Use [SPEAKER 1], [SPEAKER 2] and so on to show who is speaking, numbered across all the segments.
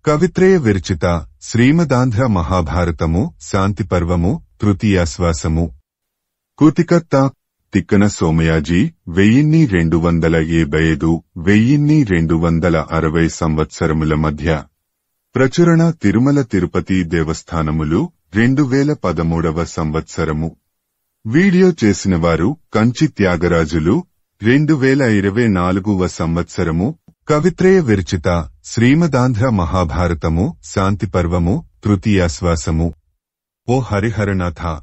[SPEAKER 1] కవిత్రయ విరచిత శ్రీమదాంధ్ర మహాభారతము శాంతిపర్వము తృతీయాశ్వాసము. కూతికర్త తిక్కన సోమయాజీ 1275–1260 సంవత్సరముల మధ్య ప్రచురణ తిరుమల తిరుపతి దేవస్థానములు 2013వ సంవత్సరము. వీడియో చేసినవారు కంచి త్యాగరాజులు 2024వ సంవత్సరము. కవిత్రయ విరచిత శ్రీమదాంధ్ర మహాభారతము శాంతిపర్వము తృతీయాశ్వాసము. ఓ హరిహరనాథ,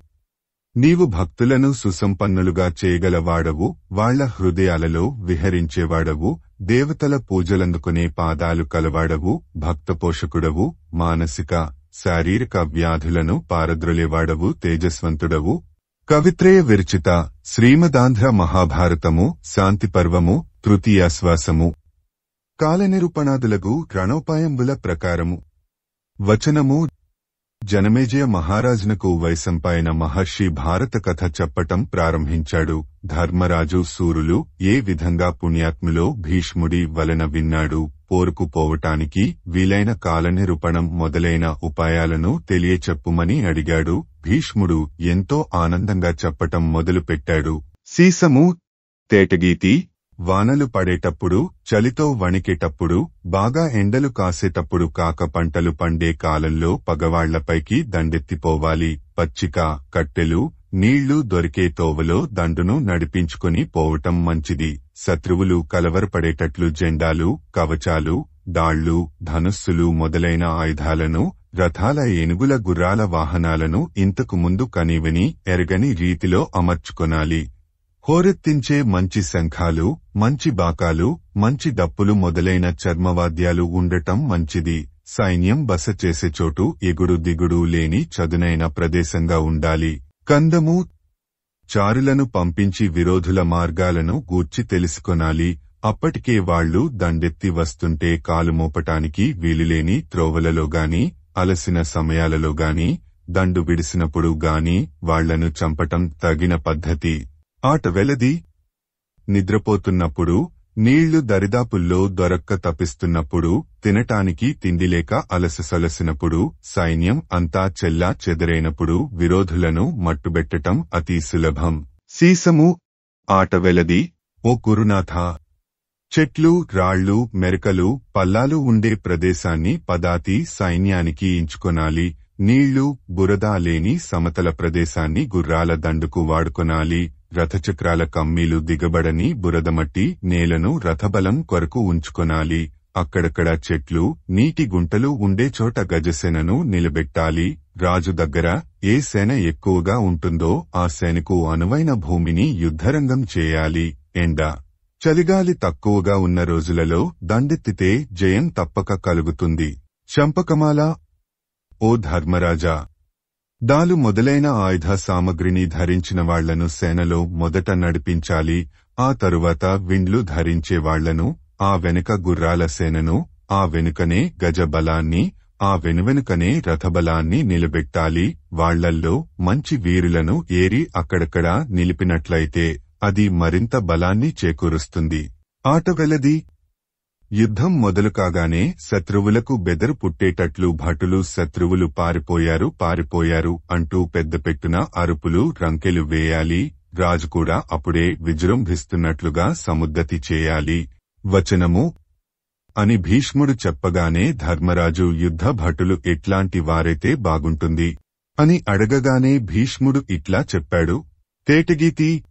[SPEAKER 1] నీవు భక్తులను సుసంపన్నులుగా చేయగలవాడవు, వాళ్ల హృదయాలలో విహరించేవాడవు, దేవతల పూజలందుకునే పాదాలు కలవాడవు, భక్తపోషకుడవు, మానసిక శారీరక వ్యాధులను పారద్రోలేవాడవు, తేజస్వంతుడవు. కవిత్రయ విరచిత శ్రీమదాంధ్ర మహాభారతము శాంతిపర్వము తృతీయాశ్వాసము. కాలనిరూపణాదులగు రణోపాయంబుల ప్రకారము. వచనము. జనమేజయ మహారాజునకు వైశంపాయన మహర్షి భారత కథ చెప్పటం ప్రారంభించాడు. ధర్మరాజు సూరులు ఏ విధంగా పుణ్యాత్ములో భీష్ముడి వలన విన్నాడు, పోరుకు పోవటానికి వీలైన కాలనిరూపణం మొదలైన ఉపాయాలను తెలియచెప్పుమని అడిగాడు. భీష్ముడు ఎంతో ఆనందంగా చెప్పటం మొదలుపెట్టాడు. సీసము, తేటగీతి, వానలు పడేటప్పుడు, చలితో వణికేటప్పుడు, బాగా ఎండలు కాసేటప్పుడు, కాక పంటలు పండే కాలంలో పగవాళ్లపైకి దండెత్తిపోవాలి. పచ్చిక, కట్టెలు, నీళ్లు దొరికే తోవలో దండును నడిపించుకుని పోవటం మంచిది. శత్రువులు కలవరపడేటట్లు జెండాలు, కవచాలు, డాళ్లు, ధనుస్సులు మొదలైన ఆయుధాలను, రథాల, ఏనుగుల, గుర్రాల వాహనాలను ఇంతకు ముందు కనీవిని ఎరగని రీతిలో అమర్చుకొనాలి. హోరెత్తించే మంచి శంఖాలు, మంచి బాకాలు, మంచి డప్పులు మొదలైన చర్మవాద్యాలు ఉండటం మంచిది. సైన్యం బస చేసే చోటు ఎగుడు దిగుడు లేని చదునైన ప్రదేశంగా ఉండాలి. కందము, చారులను పంపించి విరోధుల మార్గాలను గూర్చి తెలుసుకొనాలి. అప్పటికే వాళ్లు దండెత్తి వస్తుంటే కాలుమోపటానికి వీలులేని త్రోవలలోగాని, అలసిన సమయాలలోగాని, దండు విడిసినప్పుడు గాని వాళ్లను చంపటం తగిన పద్ధతి. ఆట వెలది. నిద్రపోతున్నప్పుడు, నీళ్లు దరిదాపుల్లో దొరక్క తపిస్తున్నప్పుడు, తినటానికి తిండిలేక అలససొలసినప్పుడు, సైన్యం అంతా చెల్లా చెదరైనప్పుడు విరోధులను మట్టుబెట్టటం అతి సులభం. సీసము, ఆట వెలది. ఓ కురునాథ, చెట్లు, రాళ్లు, మెరకలు, పల్లాలు ఉండే ప్రదేశాన్ని పదాతి సైన్యానికి ఎంచుకొనాలి. నీళ్లు, బురద లేని సమతల ప్రదేశాన్ని గుర్రాల దండుకు వాడుకొనాలి. రథచక్రాల కమ్మీలు దిగబడని బురదమట్టి నేలను రథబలం కొరకు ఉంచుకొనాలి. అక్కడక్కడ చెట్లు, నీటి గుంటలు ఉండే చోట గజసేనను నిలబెట్టాలి. రాజు దగ్గర ఏ సేన ఎక్కువగా ఉంటుందో ఆ సేనకు అనువైన భూమిని యుద్ధరంగం చేయాలి. ఎండ, చలిగాలి తక్కువగా ఉన్న రోజులలో దండెత్తితే జయం తప్పక కలుగుతుంది. చంపకమాల. ఓ ధర్మరాజా, డాలు మొదలైన ఆయుధ సామగ్రిని ధరించిన వాళ్లను సేనలో మొదట నడిపించాలి. ఆ తరువాత విండ్లు ధరించే వాళ్లను, ఆ వెనుక గుర్రాల సేనను, ఆ వెనుకనే గజ బలాన్ని, ఆ వెనువెనుకనే రథబలాన్ని నిలబెట్టాలి. వాళ్లల్లో మంచి వీరులను ఏరి అక్కడక్కడ నిలిపినట్లయితే అది మరింత బలాన్ని చేకూరుస్తుంది. ఆట వెలది. యుద్ధం మొదలు కాగానే శత్రువులకు బెదరు పుట్టేటట్లు భటులు శత్రువులు పారిపోయారు అంటూ పెద్దపెట్టున అరుపులు, రంకెలు వేయాలి. రాజు కూడా అప్పుడే విజృంభిస్తున్నట్లుగా సముద్దతి చేయాలి. వచనము. అని భీష్ముడు చెప్పగానే ధర్మరాజు యుద్ధ భటులు ఎట్లాంటి వారైతే బాగుంటుంది అని అడగగానే భీష్ముడు ఇట్లా చెప్పాడు. తేటగీతి.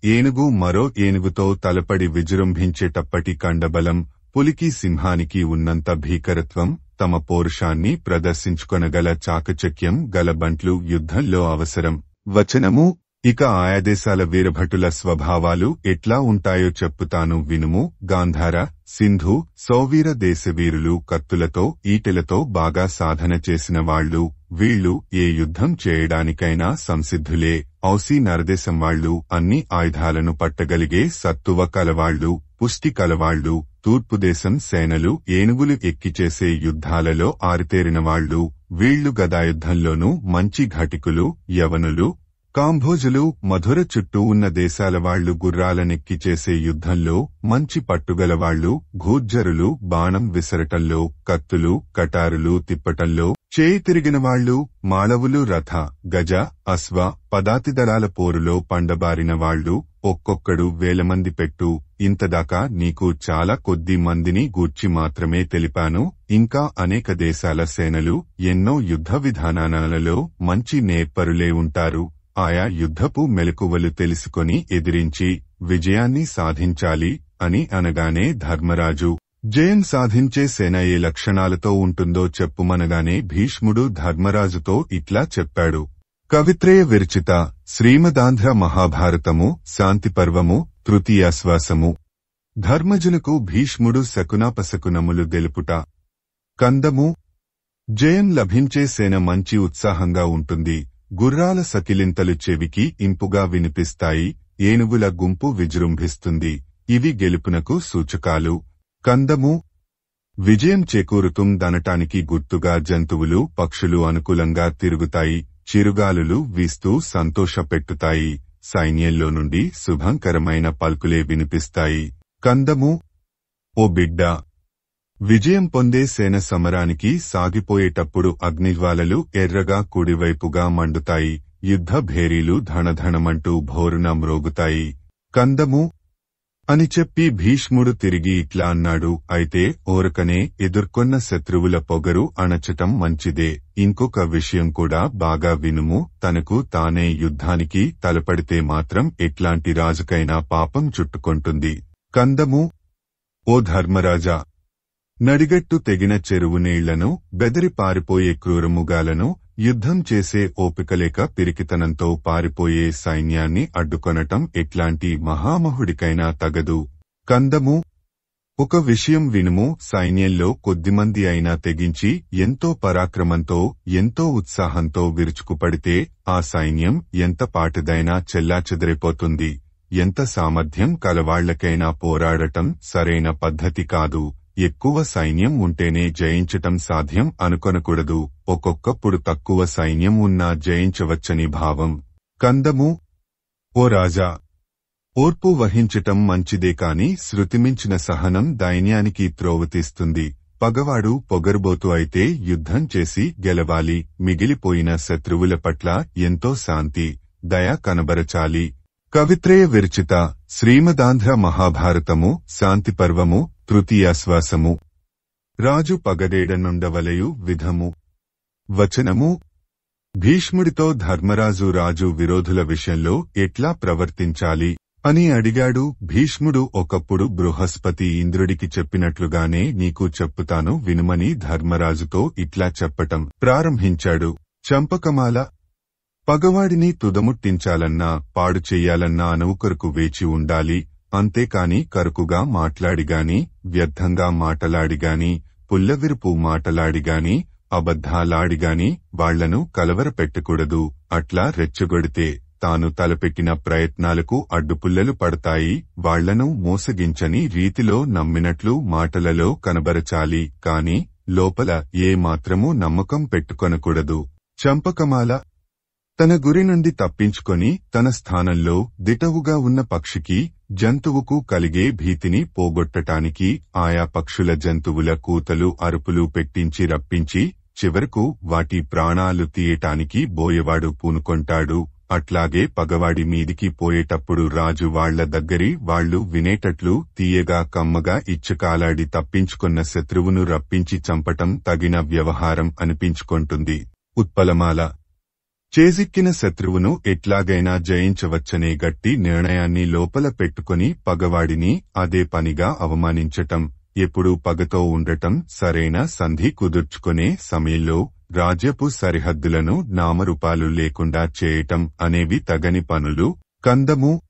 [SPEAKER 1] ఏనుగు మరో ఏనుగుతో తలపడి విజృంభించేటప్పటి కండబలం, పులికి సింహానికి ఉన్నంత భీకరత్వం, తమ పౌరుషాన్ని ప్రదర్శించుకొనగల చాకచక్యం గల బంట్లు యుద్ధంలో అవసరం. వచనము. ఇక ఆయా దేశాల వీరభటుల స్వభావాలు ఎట్లా ఉంటాయో చెప్పుతాను వినుము. గాంధార, సింధు, సౌవీర దేశవీరులు కత్తులతో, ఈటెలతో బాగా సాధన చేసిన వాళ్లు. వీళ్లు ఏ యుద్ధం చేయడానికైనా సంసిద్ధులే. ఔసీ నరదేశం వాళ్లు అన్ని ఆయుధాలను పట్టగలిగే సత్తువ కలవాళ్లు, పుష్టి కలవాళ్లు. తూర్పుదేశం సేనలు ఏనుగులు ఎక్కిచేసే యుద్ధాలలో ఆరితేరినవాళ్లు. వీళ్లు గదాయుద్ధంలోనూ మంచి ఘటికులు, యవనులు. కాంభోజులు మధుర చుట్టూ ఉన్న దేశాల వాళ్లు గుర్రాలనెక్కి చేసే యుద్ధంలో మంచి పట్టుగలవాళ్లు, ఘూర్జరులు బాణం విసరటంలో, కత్తులు కటారులు తిప్పటంలో చేయి తిరిగినవాళ్లు, మాళవులు రథ, గజ, అశ్వ, పదాతిదళాల పోరులో పండబారిన వాళ్లు, ఒక్కొక్కడు వేలమంది పెట్టు. ఇంతదాకా నీకు చాలా కొద్ది మందిని గూర్చి మాత్రమే తెలిపాను. ఇంకా అనేక దేశాల సేనలు ఎన్నో యుద్ధ విధానాలలో మంచి నేర్పరులే ఉంటారు. ఆయా యుద్ధపు మెలకువలు తెలుసుకొని ఎదిరించి విజయాన్ని సాధించాలి అని అనగానే ధర్మరాజు, జయం సాధించే సేన ఏ లక్షణాలతో ఉంటుందో చెప్పుమనగానే భీష్ముడు ధర్మరాజుతో ఇట్లా చెప్పాడు. కవిత్రయ విరచిత శ్రీమదాంధ్ర మహాభారతము శాంతిపర్వము తృతీయాశ్వాసము. ధర్మజునకు భీష్ముడు శకునాపశకునములు దెలుపుట. కందము. జయం లభించే సేన మంచి ఉత్సాహంగా ఉంటుంది. గుర్రాల సకిలింతలు చెవికి ఇంపుగా వినిపిస్తాయి. ఏనుగుల గుంపు విజృంభిస్తుంది. ఇవి గెలుపునకు సూచకాలు. కందము. విజయం చేకూరుతుందనటానికి గుర్తుగా జంతువులు పక్షులు అనుకూలంగా తిరుగుతాయి. చిరుగాలులు వీస్తూ సంతోషపెట్టుతాయి. సైన్యంలో నుండి శుభంకరమైన పల్కులే వినిపిస్తాయి. కందము. ఓ బిడ్డా, విజయం పొందే సేన సమరానికి సాగిపోయేటప్పుడు అగ్నిజ్వాలలు ఎర్రగా కుడివైపుగా మండుతాయి. యుద్ధ భేరీలు ధణధణమంటూ భోరున మ్రోగుతాయి. కందము అని చెప్పి భీష్ముడు తిరిగి ఇట్లా అన్నాడు. అయితే ఓరకనే ఎదుర్కొన్న శత్రువుల పొగరు అణచటం మంచిదే. ఇంకొక విషయం కూడా బాగా వినుము. తనకు తానే యుద్ధానికి తలపడితే మాత్రం ఎట్లాంటి రాజుకైనా పాపం చుట్టుకొంటుంది. కందము. ఓ ధర్మరాజా, నడిగట్టు తెగిన చెరువు నీళ్లను, బెదిరి పారిపోయే క్రూరముగాలను, యుద్ధం చేసే ఓపికలేక పిరికితనంతో పారిపోయే సైన్యాన్ని అడ్డుకొనటం ఎట్లాంటి మహామహుడికైనా తగదు. కందము. ఒక విషయం వినుము. సైన్యంలో కొద్దిమంది అయినా తెగించి ఎంతో పరాక్రమంతో ఎంతో ఉత్సాహంతో విరుచుకుపడితే ఆ సైన్యం ఎంత పాటిదైనా చెల్లాచెదరిపోతుంది. ఎంత సామర్థ్యం కలవాళ్లకైనా పోరాడటం సరైన పద్ధతి కాదు. ఎక్కువ సైన్యం ఉంటేనే జయించటం సాధ్యం అనుకొనకూడదు. ఒక్కొక్కప్పుడు తక్కువ సైన్యం ఉన్నా జయించవచ్చని భావం. కందము. ఓ రాజా, ఓర్పు వహించటం మంచిదే కాని శృతిమించిన సహనం దైన్యానికి త్రోవతీస్తుంది. పగవాడు పొగరుబోతు అయితే యుద్ధం చేసి గెలవాలి. మిగిలిపోయిన శత్రువుల పట్ల ఎంతో శాంతి, దయ కనబరచాలి. కవిత్రయ విరచిత శ్రీమదాంధ్ర మహాభారతము శాంతిపర్వము తృతీయాశ్వాసము. రాజు పగడేడనుండవలయు విధము. వచనము. భీష్ముడితో ధర్మరాజు రాజు విరోధుల విషయంలో ఎట్లా ప్రవర్తించాలి అని అడిగాడు. భీష్ముడు ఒకప్పుడు బృహస్పతి ఇంద్రుడికి చెప్పినట్లుగానే నీకు చెప్పుతాను వినుమని ధర్మరాజుతో ఇట్లా చెప్పటం ప్రారంభించాడు. చంపకమాల. పగవాడిని తుదముట్టించాలన్నా పాడు చెయ్యాలన్నా అనువుకొరకు వేచి ఉండాలి. అంతేకాని కరుకుగా మాట్లాడిగాని, వ్యర్థంగా మాటలాడిగాని, పుల్లవిరుపు మాటలాడిగాని, అబద్ధాలాడిగాని వాళ్లను కలవరపెట్టకూడదు. అట్లా రెచ్చగొడితే తాను తలపెట్టిన ప్రయత్నాలకు అడ్డుపుల్లలు పడతాయి. వాళ్లను మోసగించని రీతిలో నమ్మినట్లు మాటలలో కనబరచాలి. కాని లోపల ఏ మాత్రమూ నమ్మకం పెట్టుకొనకూడదు. చంపకమాల. తన గురి నుండి తప్పించుకొని తన స్థానంలో దిటవుగా ఉన్న పక్షికి, జంతువుకు కలిగే భీతిని పోగొట్టటానికి ఆయా పక్షుల జంతువుల కూతలు అరుపులు పెట్టించి రప్పించి చివరకు వాటి ప్రాణాలు తీయటానికి బోయవాడు పూనుకొంటాడు. అట్లాగే పగవాడి మీదికి పోయేటప్పుడు రాజు వాళ్ల దగ్గరి వాళ్లు వినేటట్లు తీయగా కమ్మగా ఇచ్చకాలాడి తప్పించుకొన్న శత్రువును రప్పించి చంపటం తగిన వ్యవహారం అనిపించుకొంటుంది. ఉత్పలమాల. చేజిక్కిన శత్రువును ఎట్లాగైనా జయించవచ్చనే గట్టి నిర్ణయాన్ని లోపల పెట్టుకుని పగవాడిని అదే పనిగా అవమానించటం. ఎప్పుడూ పగతో ఉండటం, సరైన సంధి కుదుర్చుకునే సమయంలో రాజ్యపు సరిహద్దులను నామరూపాలు లేకుండా చేయటం అనేవి తగని పనులు. కందము.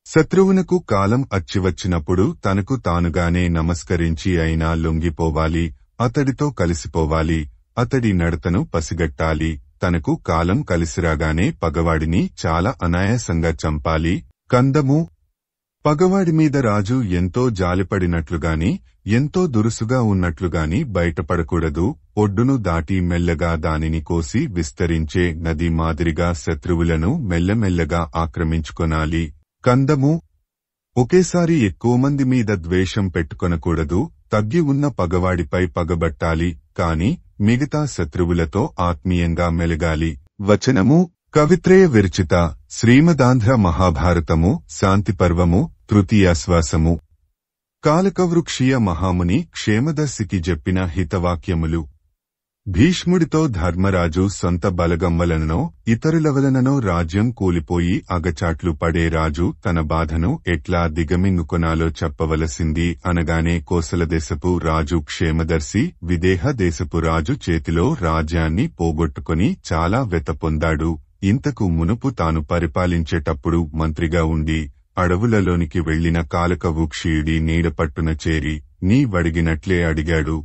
[SPEAKER 1] శత్రువునకు కాలం అచ్చివచ్చినప్పుడు తనకు తానుగానే నమస్కరించి అయినా లొంగిపోవాలి. అతడితో కలిసిపోవాలి. అతడి నడతను పసిగట్టాలి. తనకు కాలం కలిసిరాగానే పగవాడిని చాలా అనాయాసంగా చంపాలి. కందము. పగవాడి మీద రాజు ఎంతో జాలిపడినట్లుగాని ఎంతో దురుసుగా ఉన్నట్లుగాని బయటపడకూడదు. ఒడ్డును దాటి మెల్లగా దానిని కోసి విస్తరించే నది మాదిరిగా శత్రువులను మెల్లమెల్లగా ఆక్రమించుకొనాలి. కందము ఒకేసారి ఎక్కువ మంది మీద ద్వేషం పెట్టుకొనకూడదు. తగ్గి ఉన్న పగవాడిపై పగబట్టాలి, కాని మిగతా శత్రువులతో ఆత్మీయంగా మెలగాలి. వచనము కవిత్రయ విరచిత శ్రీమదాంధ్ర మహాభారతము శాంతిపర్వము తృతీయాశ్వాసము. కాలకవృక్షీయ మహాముని క్షేమదర్శికి చెప్పిన హితవాక్యములు. భీష్ముడితో ధర్మరాజు సొంత బలగమ్మలనో ఇతరుల వలననో రాజ్యం కూలిపోయి అగచాట్లు పడే రాజు తన బాధను ఎట్లా దిగమింగుకొనాలో చెప్పవలసింది అనగానే కోసలదేశపు రాజు క్షేమదర్శి విదేహ దేశపు రాజు చేతిలో రాజ్యాన్ని పోగొట్టుకుని చాలా వెత పొందాడు. ఇంతకు మునుపు తాను పరిపాలించేటప్పుడు మంత్రిగా ఉండి అడవులలోనికి వెళ్లిన కాలకవృక్షీయుడి నీడపట్టున చేరి నీ వడిగినట్లే అడిగాడు.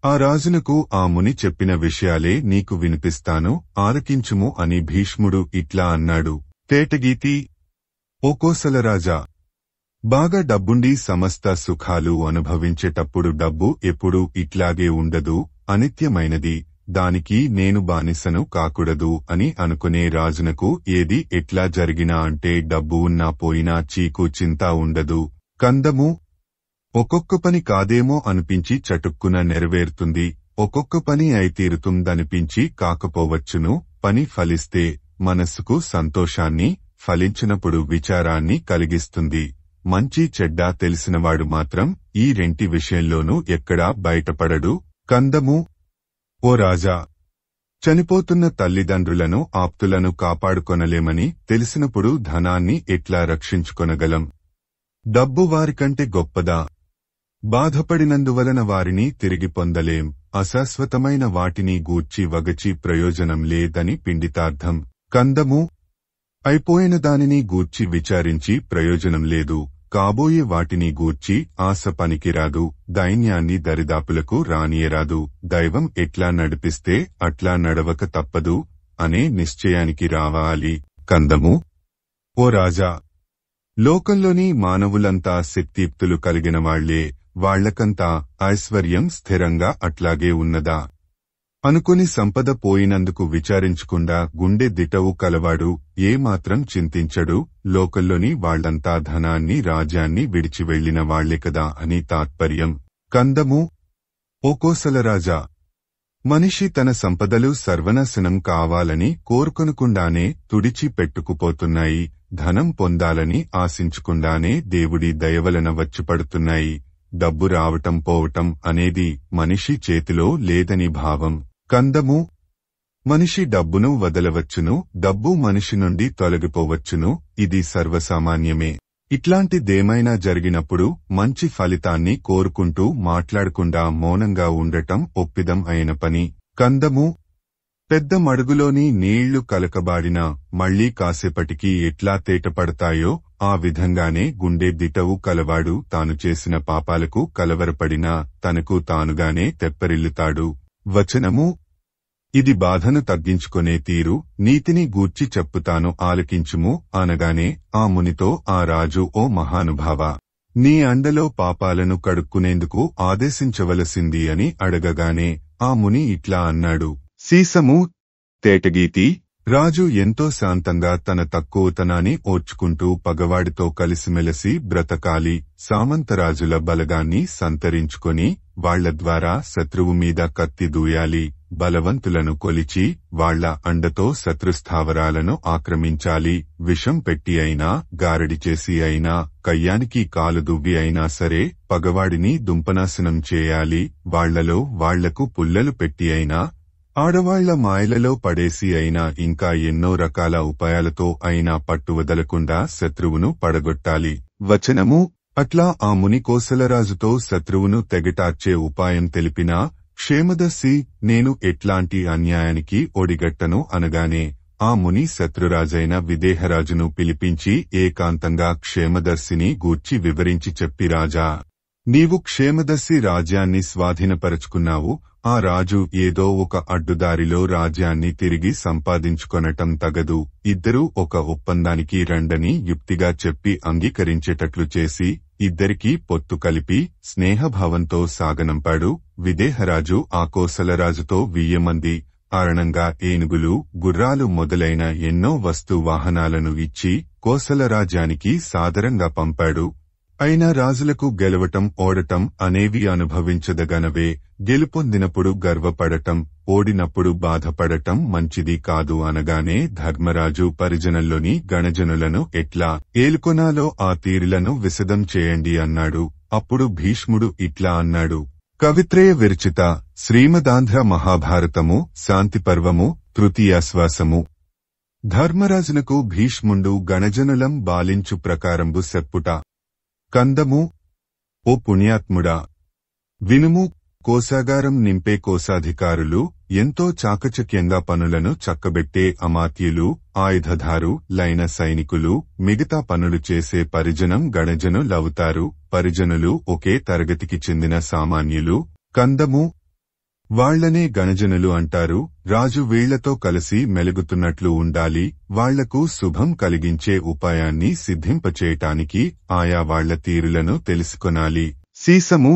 [SPEAKER 1] ఆ రాజునకు ఆ ముని చెప్పిన విషయాలే నీకు వినిపిస్తాను, ఆలకించుము అని భీష్ముడు ఇట్లా అన్నాడు. తేటగీతి. ఓ కోసలరాజా, బాగా డబ్బుండి సమస్త సుఖాలు అనుభవించేటప్పుడు డబ్బు ఎప్పుడూ ఇట్లాగే ఉండదు, అనిత్యమైనది. దానికి నేను బానిసను కాకూడదు అని అనుకునే రాజునకు ఏది ఎట్లా జరిగినా అంటే డబ్బు ఉన్నా పోయినా చీకు చింత ఉండదు. కందము ఒక్కొక్క పని కాదేమో అనిపించి చటుక్కున నెరవేరుతుంది, ఒక్కొక్క పని అయితీరుతుందనిపించి కాకపోవచ్చును. పని ఫలిస్తే మనస్సుకు సంతోషాన్ని, ఫలించినప్పుడు విచారాన్ని కలిగిస్తుంది. మంచి చెడ్డ తెలిసినవాడు మాత్రం ఈ రెంటి విషయంలోనూ ఎక్కడా బయటపడడు. కందము ఓ రాజా, చనిపోతున్న తల్లిదండ్రులను ఆప్తులను కాపాడుకొనలేమని తెలిసినప్పుడు ధనాన్ని ఎట్లా రక్షించుకొనగలం? డబ్బు వారికంటే గొప్పదా? బాధపడినందువలన వారిని తిరిగి పొందలేం. అశాశ్వతమైన వాటిని గూర్చి వగచి ప్రయోజనం లేదని పిండితార్థం. కందము అయిపోయిన దానిని గూర్చి విచారించి ప్రయోజనం లేదు. కాబోయే వాటిని గూర్చి ఆశ పనికిరాదు. దైన్యాన్ని దరిదాపులకు రానియరాదు. దైవం ఎట్లా నడిపిస్తే అట్లా నడవక తప్పదు అనే నిశ్చయానికి రావాలి. కందము ఓ రాజా, లోకంలోని మానవులంతా శక్తియుక్తులు కలిగిన వాళ్లే. వాళ్లకంతా ఐశ్వర్యం స్థిరంగా అట్లాగే ఉన్నదా అనుకుని సంపద పోయినందుకు విచారించకుండా గుండె దిటవు కలవాడు ఏమాత్రం చింతించడు. లోకంలోని వాళ్లంతా ధనాన్ని రాజ్యాన్ని విడిచి వెళ్లిన వాళ్లే కదా అని తాత్పర్యం. కందము ఓ కోసలరాజా, మనిషి తన సంపదలు సర్వనాశనం కావాలని కోరుకొనకుండానే తుడిచి పెట్టుకుపోతున్నాయి. ధనం పొందాలని ఆశించకుండానే దేవుడి దయవలన వచ్చిపడుతున్నాయి. డబ్బు రావటం పోవటం అనేది మనిషి చేతిలో లేదని భావం. కందము మనిషి డబ్బును వదలవచ్చును, డబ్బు మనిషి నుండి తొలగిపోవచ్చును. ఇది సర్వసామాన్యమే. ఇట్లాంటిదేమైనా జరిగినప్పుడు మంచి ఫలితాన్ని కోరుకుంటూ మాట్లాడకుండా మౌనంగా ఉండటం ఒప్పిదం అయిన పని. కందము పెద్ద మడుగులోని నీళ్లు కలకబాడినా మళ్లీ కాసేపటికి ఎట్లా తేటపడతాయో ఆ విధంగానే గుండె దిటవు కలవాడు తాను చేసిన పాపాలకు కలవరపడినా తనకు తానుగానే తెప్పరిల్లుతాడు. వచనము ఇది బాధను తగ్గించుకొనే తీరు, నీతిని గూర్చి చెప్పుతాను ఆలకించుము అనగానే ఆ మునితో ఆ రాజు ఓ మహానుభావా, నీ అండలో పాపాలను కడుక్కునేందుకు ఆదేశించవలసింది అని అడగగానే ఆ ముని ఇట్లా అన్నాడు. సీసము. తేటగీతి. రాజు ఎంతో శాంతంగా తన తక్కువతనాన్ని ఓర్చుకుంటూ పగవాడితో కలిసిమెలసి బ్రతకాలి. సామంతరాజుల బలగాన్ని సంతరించుకొని వాళ్ల ద్వారా శత్రువు మీద కత్తి దూయాలి. బలవంతులను కొలిచి వాళ్ల అండతో శత్రుస్థావరాలను ఆక్రమించాలి. విషం పెట్టి అయినా, గారడి చేసి అయినా, కయ్యానికి కాలు దువ్వి అయినా సరే పగవాడిని దుంపనాశనం చేయాలి. వాళ్లలో వాళ్లకు పుల్లలు పెట్టి అయినా, ఆడవాళ్ల మాయలలో పడేసి అయినా, ఇంకా ఎన్నో రకాల ఉపాయాలతో అయినా పట్టువదలకుండా శత్రువును పడగొట్టాలి. వచనము అట్లా ఆ ముని కోసలరాజుతో శత్రువును తెగటార్చే ఉపాయం తెలిపినా క్షేమదర్శి నేను ఎట్లాంటి అన్యాయానికి ఒడిగట్టను అనగానే ఆ ముని శత్రురాజైన విదేహరాజును పిలిపించి ఏకాంతంగా క్షేమదర్శిని గూర్చి వివరించి చెప్పి రాజా, నీవు క్షేమదర్శి రాజ్యాన్ని స్వాధీనపరచుకున్నావు. ఆ రాజు ఏదో ఒక అడ్డుదారిలో రాజ్యాన్ని తిరిగి సంపాదించుకొనటం తగదు, ఇద్దరూ ఒక ఒప్పందానికి రండని యుక్తిగా చెప్పి అంగీకరించేటట్లు చేసి ఇద్దరికీ పొత్తు కలిపి స్నేహభావంతో సాగనంపాడు. విదేహరాజు ఆ కోసలరాజుతో 1000 మంది ఆరణంగా ఏనుగులు, గుర్రాలు మొదలైన ఎన్నో వస్తు వాహనాలను ఇచ్చి కోసలరాజ్యానికి సాదరంగా పంపాడు. అయినా రాజులకు గెలవటం ఓడటం అనేవి అనుభవించదగనవే. గెలుపొందినప్పుడు గర్వపడటం, ఓడినప్పుడు బాధపడటం మంచిది కాదు అనగానే ధర్మరాజు పరిజనంలోని గణజనులను ఎట్లా ఏలుకొనాలో ఆ తీరులను విశదం చేయండి అన్నాడు. అప్పుడు భీష్ముడు ఇట్లా అన్నాడు. కవిత్రయ విరచిత శ్రీమదాంధ్ర మహాభారతము శాంతిపర్వము తృతీయాశ్వాసము. ధర్మరాజునకు భీష్ముండు గణజనులం బాలించు ప్రకారంబు సెప్పుట. కందము. ఓ పుణ్యాత్ముడా, వినుము. కోశాగారం నింపే కోశాధికారులు, ఎంతో చాకచక్యంగా పనులను చక్కబెట్టే అమాత్యులు, ఆయుధధారు లైన సైనికులు, మిగతా పనులు చేసే పరిజనం గణజను లవుతారు. పరిజనులు ఒకే తరగతికి చెందిన సామాన్యులు. కందము. వాళ్లనే గణజనులు అంటారు. రాజు వీళ్లతో కలిసి మెలుగుతున్నట్లు ఉండాలి. వాళ్లకు శుభం కలిగించే ఉపాయాన్ని సిద్ధింపచేయటానికి ఆయా వాళ్ల తీరులను తెలుసుకొనాలి. సీసము.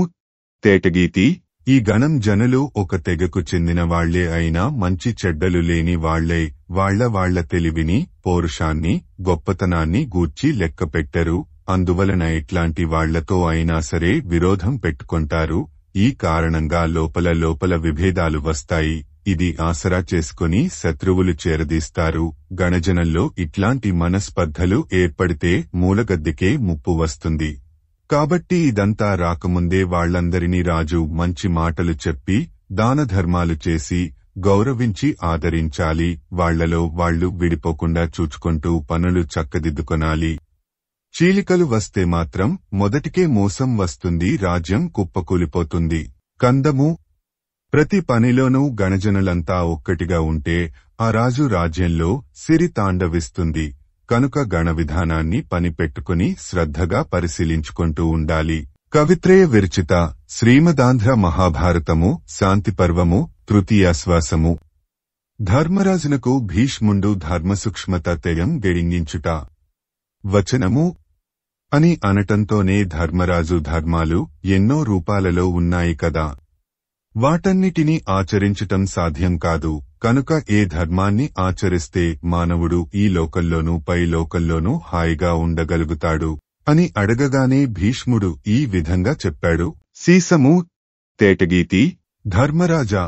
[SPEAKER 1] తేటగీతి. ఈ గణం జనులు ఒక తెగకు చెందిన వాళ్లే అయినా మంచి చెడ్డలు లేని వాళ్లే. వాళ్ల తెలివిని, పౌరుషాన్ని, గొప్పతనాన్ని గూర్చి లెక్కపెట్టరు. అందువలన ఎట్లాంటి వాళ్లతో అయినా సరే విరోధం పెట్టుకొంటారు. ఈ కారణంగా లోపల విభేదాలు వస్తాయి. ఇది ఆసరా చేసుకుని శత్రువులు చేరదీస్తారు. గణజనంలో ఇట్లాంటి మనస్పర్ధలు ఏర్పడితే మూలగద్దెకే ముప్పు వస్తుంది. కాబట్టి ఇదంతా రాకముందే వాళ్లందరినీ రాజు మంచి మాటలు చెప్పి, దానధర్మాలు చేసి, గౌరవించి ఆదరించాలి. వాళ్లలో వాళ్లు విడిపోకుండా చూచుకుంటూ పనులు చక్కదిద్దుకొనాలి. చీలికలు వస్తే మాత్రం మొదటికే మోసం వస్తుంది, రాజ్యం కుప్పకూలిపోతుంది. కందము. ప్రతి పనిలోనూ గణజనులంతా ఒక్కటిగా ఉంటే ఆ రాజు రాజ్యంలో సిరి తాండవిస్తుంది. కనుక గణ విధానాన్ని పనిపెట్టుకుని శ్రద్ధగా పరిశీలించుకుంటూ ఉండాలి. కవిత్రయ విరచిత శ్రీమదాంధ్ర మహాభారతము శాంతిపర్వము తృతీయాశ్వాసము. ధర్మరాజునకు భీష్ముండు ధర్మసూక్ష్మత తెగం గెడింగించుట. వచనము అని అనటంతోనే ధర్మరాజు ధర్మాలు ఎన్నో రూపాలలో ఉన్నాయి కదా, వాటన్నిటినీ ఆచరించటం సాధ్యం కాదు. కనుక ఏ ధర్మాన్ని ఆచరిస్తే మానవుడు ఈ లోకంలోనూ పై లోకంలోనూ హాయిగా ఉండగలుగుతాడు అని అడగగానే భీష్ముడు ఈ విధంగా చెప్పాడు. సీసము. తేటగీతి. ధర్మరాజా,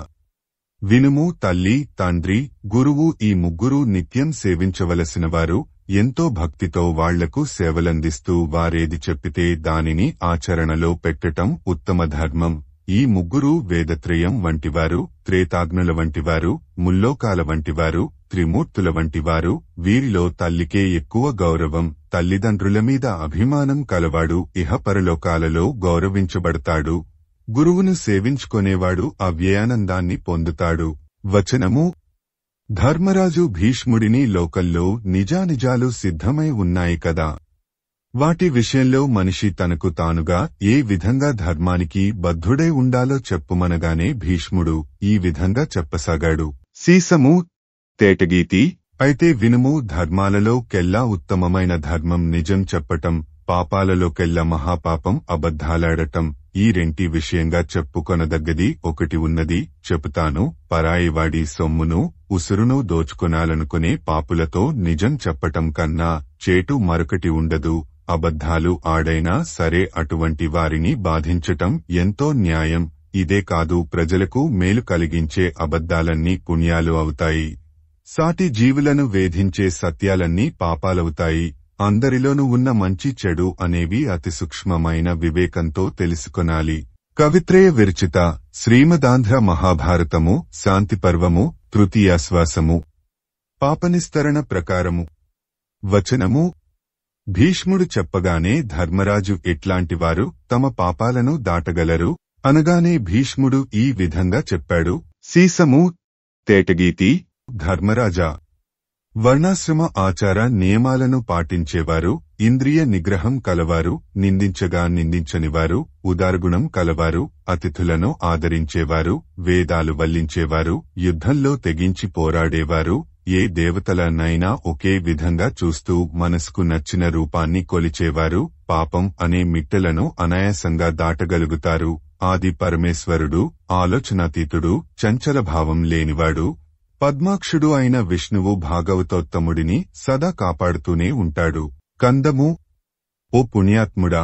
[SPEAKER 1] వినుము. తల్లి, తండ్రి, గురువు ఈ ముగ్గురూ నిత్యం సేవించవలసినవారు. ఎంతో భక్తితో వాళ్లకు సేవలందిస్తూ వారేది చెప్పితే దానిని ఆచరణలో పెట్టటం ఉత్తమ ధర్మం. ఈ ముగ్గురూ వేదత్రయం వంటివారు, త్రేతాగ్నుల వంటివారు, ముల్లోకాల వంటివారు, త్రిమూర్తుల వంటివారు. వీరిలో తల్లికే ఎక్కువ గౌరవం. తల్లిదండ్రుల మీద అభిమానం కలవాడు ఇహపరలోకాలలో గౌరవించబడతాడు. గురువును సేవించుకొనేవాడు అవ్యయానందాన్ని పొందుతాడు. వచనము. ధర్మరాజు భీష్ముడిని లోకంలో నిజానిజాలు సిద్ధమై ఉన్నాయి కదా, వాటి విషయంలో మనిషి తనకు తానుగా ఏ విధంగా ధర్మానికి బద్ధుడై ఉండాలో చెప్పుమనగానే భీష్ముడు ఈ విధంగా చెప్పసాగాడు. సీసము. తేటగీతి. అయితే వినుము. ధర్మాలలో కెల్లా ఉత్తమమైన ధర్మం నిజం చెప్పటం, పాపాలలోకెల్లా మహాపాపం అబద్ధాలాడటం. ఈ రెంటి విషయంగా చెప్పుకొనదగ్గది ఒకటి ఉన్నది, చెబుతాను. పరాయివాడి సొమ్మును, ఉసురును దోచుకొనాలనుకునే పాపులతో నిజం చెప్పటం కన్నా చేటు మరొకటి ఉండదు. అబద్ధాలు ఆడైనా సరే అటువంటి వారిని బాధించటం ఎంతో న్యాయం. ఇదే కాదు, ప్రజలకు మేలు కలిగించే అబద్ధాలన్నీ పుణ్యాలు అవుతాయి. సాటి జీవులను వేధించే సత్యాలన్నీ పాపాలవుతాయి. అందరిలోనూ ఉన్న మంచి చెడు అనేవి అతి సూక్ష్మమైన వివేకంతో తెలుసుకొనాలి. కవిత్రయ విరచిత శ్రీమదాంధ్ర మహాభారతము శాంతిపర్వము తృతీయాశ్వాసము. పాపనిస్తరణ ప్రకారము. వచనము. భీష్ముడు చెప్పగానే ధర్మరాజు ఎట్లాంటివారు తమ పాపాలను దాటగలరు అనగానే భీష్ముడు ఈ విధంగా చెప్పాడు. సీసము. తేటగీతి. ధర్మరాజా, వర్ణాశ్రమ ఆచార నియమాలను పాటించేవారు, ఇంద్రియ నిగ్రహం కలవారు, నిందించనివారు, ఉదారగుణం కలవారు, అతిథులను ఆదరించేవారు, వేదాలు వల్లించేవారు, యుద్ధంలో తెగించి పోరాడేవారు, ఏ దేవతలనైనా ఒకే విధంగా చూస్తూ మనసుకు నచ్చిన రూపాన్ని కొలిచేవారు, పాపం అనే మిట్టెలను అనాయాసంగా దాటగలుగుతారు. ఆది పరమేశ్వరుడు, ఆలోచనాతీతుడు, చంచలభావం లేనివాడు, పద్మాక్షుడు అయిన విష్ణువు భాగవతోత్తముడిని సదా కాపాడుతూనే ఉంటాడు. కందము. ఓ పుణ్యాత్ముడా!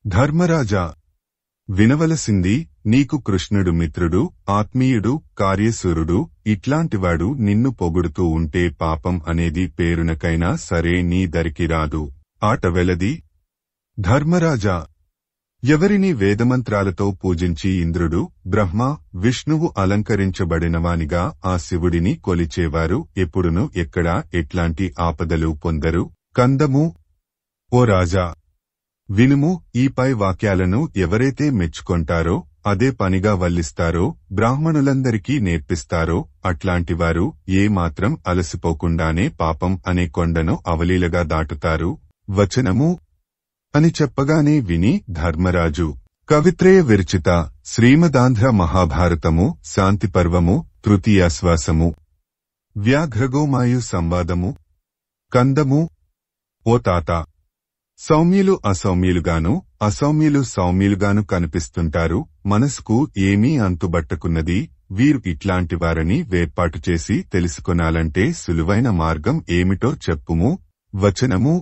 [SPEAKER 1] ధర్మరాజా! వినవలసింది, నీకు కృష్ణుడు మిత్రుడు, ఆత్మీయుడు, కార్యశూరుడు, ఇట్లాంటివాడు నిన్ను పొగుడుతూ ఉంటే పాపం అనేది పేరునకైనా సరే నీ దరికి రాదు. ఆట వెలది. ధర్మరాజా! ఎవరిని వేదమంత్రాలతో పూజించి ఇంద్రుడు, బ్రహ్మ, విష్ణువు అలంకరించబడినవానిగా ఆ శివుడిని కొలిచేవారు ఎప్పుడును ఎక్కడా ఎట్లాంటి ఆపదలు పొందరు. కందము. ఓ రాజా! వినుము, ఈ పై వాక్యాలను ఎవరైతే మెచ్చుకొంటారో, అదే పనిగా వల్లిస్తారో, బ్రాహ్మణులందరికీ నేర్పిస్తారో, అట్లాంటివారు ఏ మాత్రం అలసిపోకుండానే పాపం అనే కొండను అవలీలగా దాటుతారు. వచనము అని చెప్పగానే విని ధర్మరాజు, కవిత్రయ విరచిత శ్రీమదాంధ్ర మహాభారతము శాంతిపర్వము తృతీయాశ్వాసము వ్యాఘ్రగోమాయు సంవాదము. కందము. ఓ తాత! సౌమ్యులు అసౌమ్యులుగాను, అసౌమ్యులు సౌమ్యులుగాను కనిపిస్తుంటారు. మనసుకు ఏమీ అంతుబట్టకున్నది. వీరు ఇట్లాంటివారని వేర్పాటు చేసి తెలుసుకొనాలంటే సులువైన మార్గం ఏమిటో చెప్పుము. వచనము.